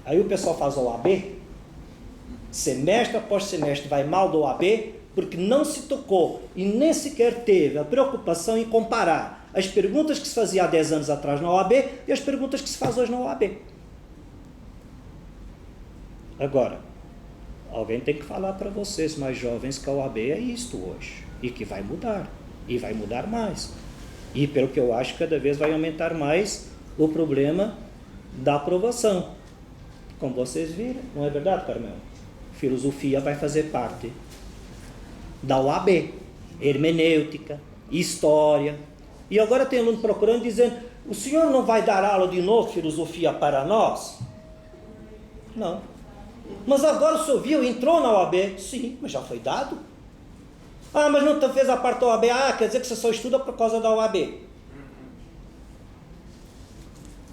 Aí o pessoal faz a OAB, semestre após semestre vai mal da OAB, porque não se tocou e nem sequer teve a preocupação em comparar as perguntas que se fazia há 10 anos atrás na OAB e as perguntas que se faz hoje na OAB. Agora, alguém tem que falar para vocês mais jovens que a OAB é isto hoje, e que vai mudar, e vai mudar mais. E pelo que eu acho, cada vez vai aumentar mais o problema da aprovação. Como vocês viram, não é verdade, Carmel? Filosofia vai fazer parte da OAB, hermenêutica, história. E agora tem aluno procurando, dizendo, o senhor não vai dar aula de novo, filosofia para nós? Não. Mas agora o senhor viu, entrou na OAB? Sim, mas já foi dado. Ah, mas não fez a parte da OAB? Ah, quer dizer que você só estuda por causa da OAB.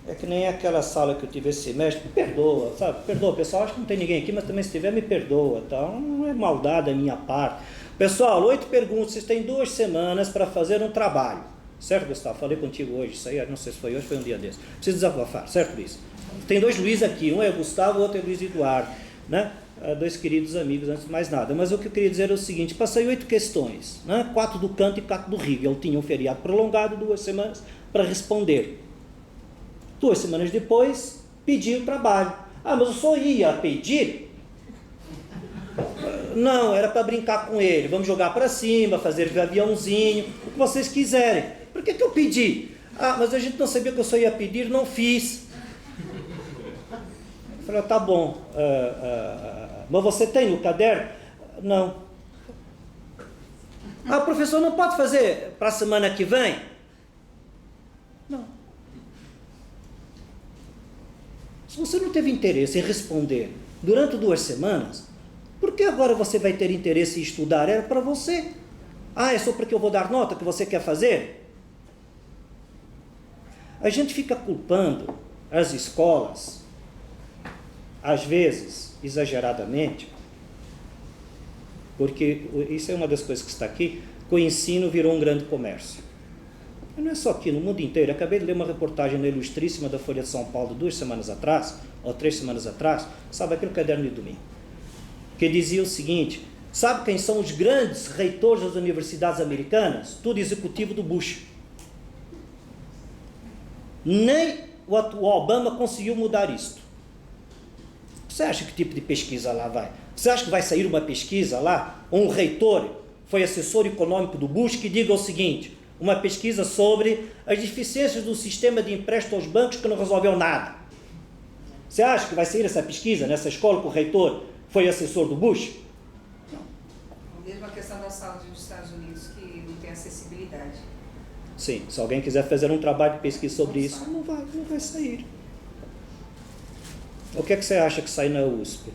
É que nem aquela sala que eu tive esse semestre, me perdoa, sabe? Perdoa, pessoal, acho que não tem ninguém aqui, mas também se tiver, me perdoa, tá? Não é maldade da minha parte. Pessoal, 8 perguntas, vocês têm 2 semanas para fazer um trabalho. Certo, Gustavo? Falei contigo hoje, isso aí, não sei se foi hoje, foi um dia desse. Preciso desabafar, certo, Luiz? Tem 2 Luiz aqui, um é o Gustavo, o outro é o Luiz Eduardo, né? 2 queridos amigos, antes de mais nada. Mas o que eu queria dizer é o seguinte, passei 8 questões, né? 4 do Kant e 4 do Hegel. Tinha um feriado prolongado, 2 semanas para responder. 2 semanas depois, pedi o trabalho. Ah, mas eu só ia pedir? Não, era para brincar com ele. Vamos jogar para cima, fazer gaviãozinho, o que vocês quiserem. Por que eu pedi? Ah, mas a gente não sabia que eu só ia pedir, não fiz. Eu falei, tá bom. Mas você tem no caderno? Não. Ah, professor, não pode fazer para a semana que vem? Não. Se você não teve interesse em responder durante 2 semanas, por que agora você vai ter interesse em estudar? Era para você. Ah, é só porque eu vou dar nota que você quer fazer? A gente fica culpando as escolas, às vezes, exageradamente, porque isso é uma das coisas que está aqui, que o ensino virou um grande comércio. Não é só aqui, no mundo inteiro. Eu acabei de ler uma reportagem na Ilustríssima da Folha de São Paulo 2 semanas atrás, ou 3 semanas atrás, sabe aquele caderno de domingo, que dizia o seguinte, sabe quem são os grandes reitores das universidades americanas? Tudo executivo do Bush. Nem o Obama conseguiu mudar isto. Você acha que tipo de pesquisa lá vai? Você acha que vai sair uma pesquisa lá? Um reitor foi assessor econômico do Bush que diga o seguinte, uma pesquisa sobre as deficiências do sistema de empréstimo aos bancos que não resolveu nada. Você acha que vai sair essa pesquisa nessa escola que o reitor foi assessor do Bush? Não. A mesma questão da saúde dos Estados Unidos, que não tem acessibilidade. Sim, se alguém quiser fazer um trabalho de pesquisa sobre isso, não vai sair. O que é que você acha que sai na USP?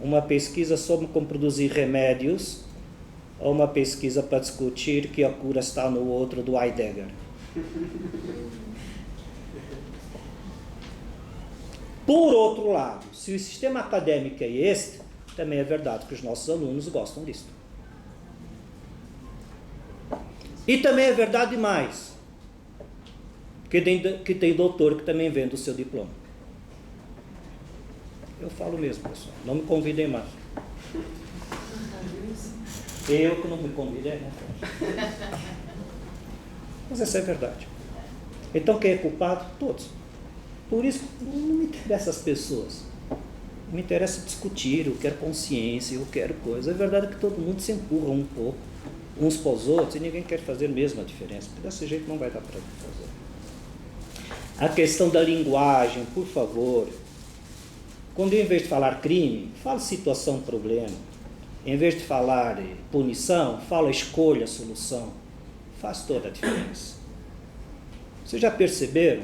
Uma pesquisa sobre como produzir remédios ou uma pesquisa para discutir que a cura está no outro do Heidegger? Por outro lado, se o sistema acadêmico é este, também é verdade que os nossos alunos gostam disso. E também é verdade mais, que tem doutor que também vende o seu diploma. Eu falo mesmo, pessoal, não me convidem mais. Eu que não me convidei, né? Mas essa é a verdade. Então quem é culpado? Todos. Por isso não me interessa as pessoas. Me interessa discutir, eu quero consciência, eu quero coisa. A verdade é que todo mundo se empurra um pouco, uns para os outros, e ninguém quer fazer mesmo a diferença, porque desse jeito não vai dar para fazer. A questão da linguagem, por favor. Quando em vez de falar crime, fala situação, problema. Em vez de falar punição, fala escolha, solução. Faz toda a diferença. Vocês já perceberam?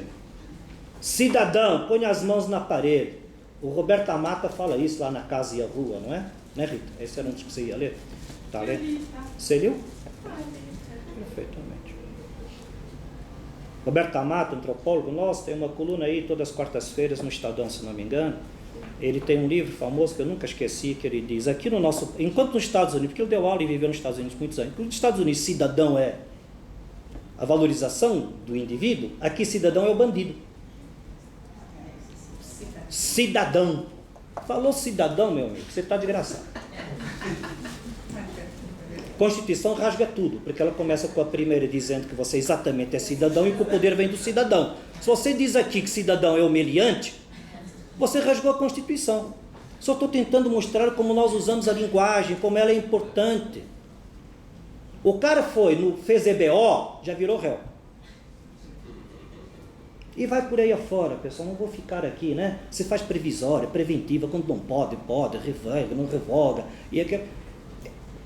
Cidadão, põe as mãos na parede. O Roberto Amata fala isso lá na Casa e a Rua, não é? Né, Rita? Esse era um dos que você ia ler? Tá lendo? Você leu? Perfeitamente. Roberto Amato, antropólogo nosso, tem uma coluna aí todas as quartas-feiras no Estadão, se não me engano. Ele tem um livro famoso que eu nunca esqueci, que ele diz, aqui no nosso, enquanto nos Estados Unidos, porque ele deu aula e viveu nos Estados Unidos muitos anos, enquanto nos Estados Unidos cidadão é a valorização do indivíduo, aqui cidadão é o bandido. Cidadão. Falou cidadão, meu amigo, você está de graça. Constituição rasga tudo, porque ela começa com a primeira dizendo que você exatamente é cidadão e que o poder vem do cidadão. Se você diz aqui que cidadão é humilhante, você rasgou a Constituição. Só estou tentando mostrar como nós usamos a linguagem, como ela é importante. O cara fez EBO, já virou réu. E vai por aí afora, pessoal, não vou ficar aqui, né? Você faz previsória, preventiva, quando não pode, revoga, não revoga.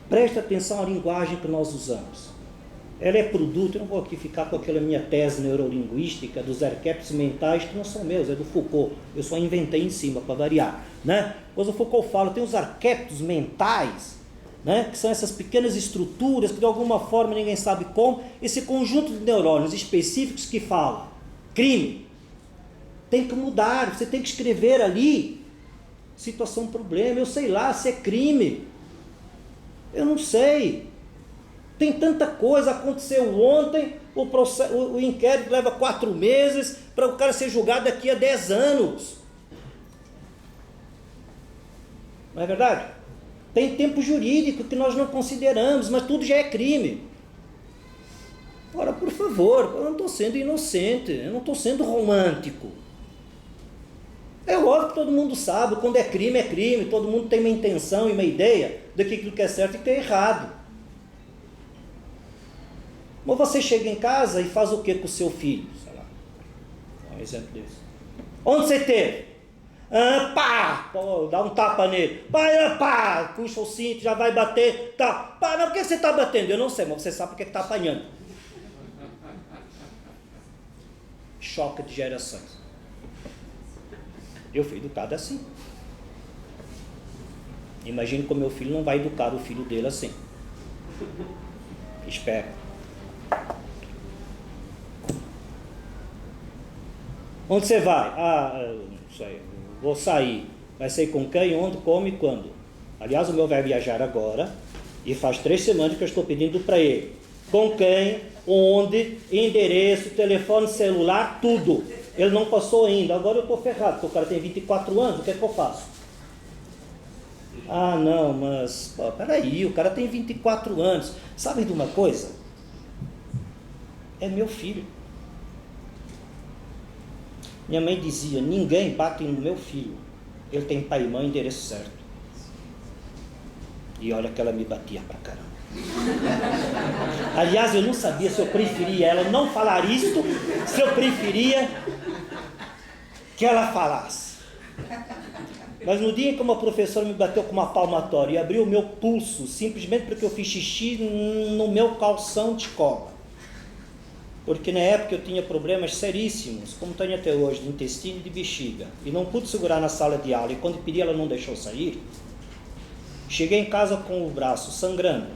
Presta atenção à linguagem que nós usamos. Ela é produto, eu não vou aqui ficar com aquela minha tese neurolinguística dos arquétipos mentais, que não são meus, é do Foucault. Eu só inventei em cima, para variar. Né? Pois o Foucault fala, tem os arquétipos mentais, né? Que são essas pequenas estruturas que de alguma forma ninguém sabe como, esse conjunto de neurônios específicos que fala, crime, tem que mudar, você tem que escrever ali, situação, problema, eu sei lá se é crime, eu não sei. Tem tanta coisa, aconteceu ontem, o inquérito leva 4 meses para o cara ser julgado daqui a 10 anos. Não é verdade? Tem tempo jurídico que nós não consideramos, mas tudo já é crime. Ora, por favor, eu não estou sendo inocente, eu não estou sendo romântico. É óbvio que todo mundo sabe, quando é crime, todo mundo tem uma intenção e uma ideia de que aquilo que é certo e que é errado. Mas você chega em casa e faz o que com o seu filho? Sei lá, um exemplo desse. Onde você teve? Pá! Pô, dá um tapa nele. Pá! Puxa o cinto, já vai bater. Tá. Pá, mas por que você está batendo? Eu não sei, mas você sabe porque está apanhando. Choque de gerações. Eu fui educado assim. Imagine como meu filho não vai educar o filho dele assim. Espero. Onde você vai? Não sei, vou sair. Vai sair com quem, onde, como e quando? Aliás, o meu vai viajar agora e faz 3 semanas que eu estou pedindo para ele. Com quem, onde, endereço, telefone celular, tudo. Ele não passou ainda. Agora eu estou ferrado, porque o cara tem 24 anos, o que é que eu faço? Não, mas... peraí, o cara tem 24 anos. Sabem de uma coisa? É meu filho. Minha mãe dizia, ninguém bate no meu filho. Ele tem pai e mãe, endereço certo. E olha que ela me batia pra caramba. Aliás, eu não sabia se eu preferia ela não falar isto, se eu preferia que ela falasse. Mas no dia em que uma professora me bateu com uma palmatória e abriu o meu pulso, simplesmente porque eu fiz xixi no meu calção de escola, porque na época eu tinha problemas seríssimos, como tenho até hoje, de intestino e de bexiga, e não pude segurar na sala de aula, e quando pedi ela não deixou sair. Cheguei em casa com o braço sangrando,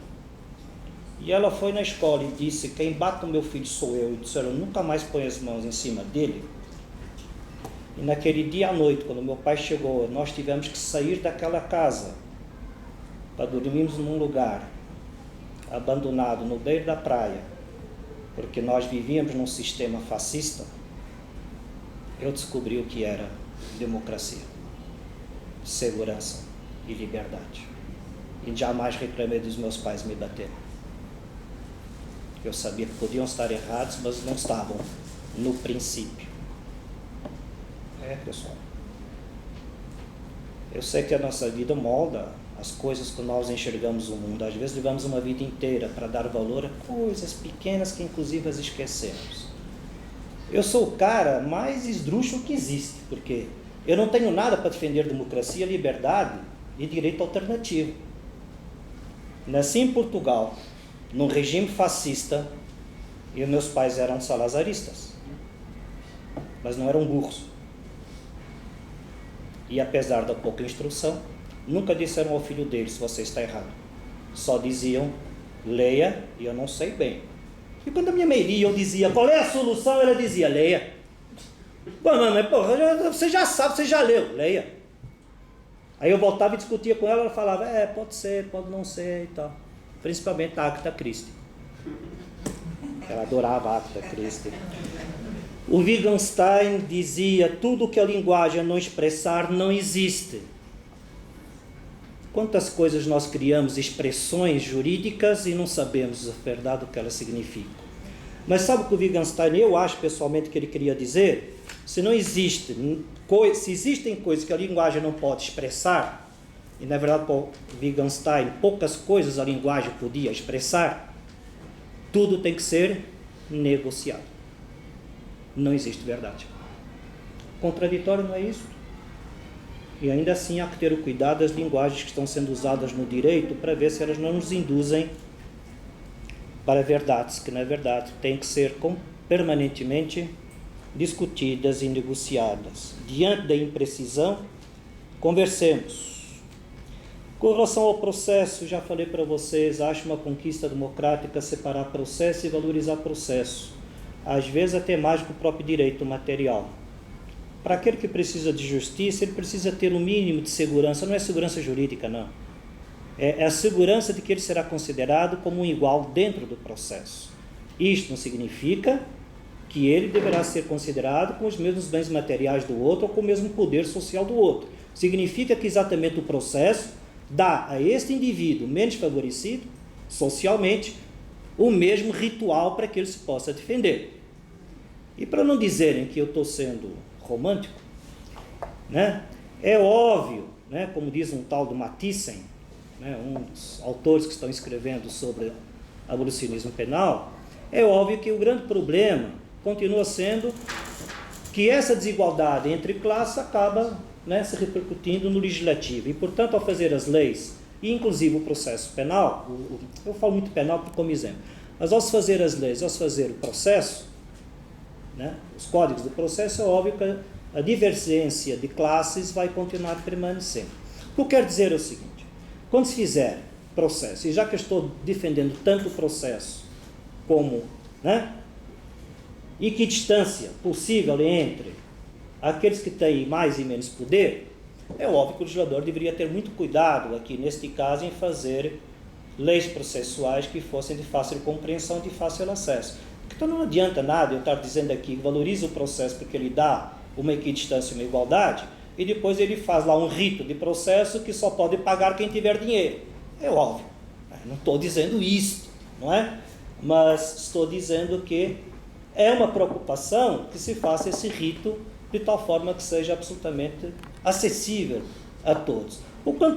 e ela foi na escola e disse, quem bate no meu filho sou eu, e disseram, nunca mais põe as mãos em cima dele. E naquele dia à noite, quando meu pai chegou, nós tivemos que sair daquela casa, para dormirmos num lugar abandonado, no meio da praia, porque nós vivíamos num sistema fascista. Eu descobri o que era democracia, segurança e liberdade. E jamais reclamei dos meus pais me baterem. Eu sabia que podiam estar errados, mas não estavam no princípio. Pessoal. Eu sei que a nossa vida molda as coisas que nós enxergamos o mundo. Às vezes levamos uma vida inteira para dar valor a coisas pequenas que inclusive as esquecemos. Eu sou o cara mais esdrúxulo que existe, porque eu não tenho nada para defender democracia, liberdade e direito alternativo. Nasci em Portugal, num regime fascista, e meus pais eram salazaristas, mas não eram burros. E apesar da pouca instrução, nunca disseram ao filho deles, você está errado. Só diziam, leia, e eu não sei bem. E quando a minha mãe lia, eu dizia, qual é a solução? Ela dizia, leia. Pô, mamãe, porra, você já sabe, você já leu, leia. Aí eu voltava e discutia com ela falava, pode ser, pode não ser e tal. Principalmente a Agatha Christie. Ela adorava a Agatha Christie. O Wittgenstein dizia, tudo que a linguagem não expressar não existe. Quantas coisas nós criamos, expressões jurídicas, e não sabemos a verdade o que elas significam. Mas sabe o que o Wittgenstein, eu acho pessoalmente que ele queria dizer? Se existem coisas que a linguagem não pode expressar, e na verdade para o Wittgenstein poucas coisas a linguagem podia expressar, tudo tem que ser negociado. Não existe verdade. Contraditório não é isso? E ainda assim há que ter o cuidado das linguagens que estão sendo usadas no direito para ver se elas não nos induzem para verdades que, na verdade, têm que ser permanentemente discutidas e negociadas. Diante da imprecisão, conversemos. Com relação ao processo, já falei para vocês, acho uma conquista democrática separar processo e valorizar processo. Às vezes até mais que o próprio direito material. Para aquele que precisa de justiça, ele precisa ter um mínimo de segurança, não é segurança jurídica, não. É a segurança de que ele será considerado como um igual dentro do processo. Isto não significa que ele deverá ser considerado com os mesmos bens materiais do outro ou com o mesmo poder social do outro. Significa que exatamente o processo dá a este indivíduo menos favorecido, socialmente, o mesmo ritual para que ele se possa defender. E para não dizerem que eu estou sendo romântico, né? É óbvio, né, como diz um tal do Mathiesen, né, um dos autores que estão escrevendo sobre abolicionismo penal, é óbvio que o grande problema continua sendo que essa desigualdade entre classes acaba, né, se repercutindo no legislativo. E, portanto, ao fazer as leis, e inclusive o processo penal, eu falo muito penal como exemplo, mas ao se fazer as leis, ao se fazer o processo, né, os códigos do processo, é óbvio que a divergência de classes vai continuar permanecendo. O que eu quero dizer é o seguinte, quando se fizer processo, e já que eu estou defendendo tanto o processo como, né, equidistância possível entre aqueles que têm mais e menos poder, é óbvio que o legislador deveria ter muito cuidado aqui, neste caso, em fazer leis processuais que fossem de fácil compreensão, de fácil acesso. Então não adianta nada eu estar dizendo aqui que valoriza o processo porque ele dá uma equidistância e uma igualdade, e depois ele faz lá um rito de processo que só pode pagar quem tiver dinheiro. É óbvio, eu não estou dizendo isso, não é? Mas estou dizendo que é uma preocupação que se faça esse rito de tal forma que seja absolutamente acessível a todos. O quanto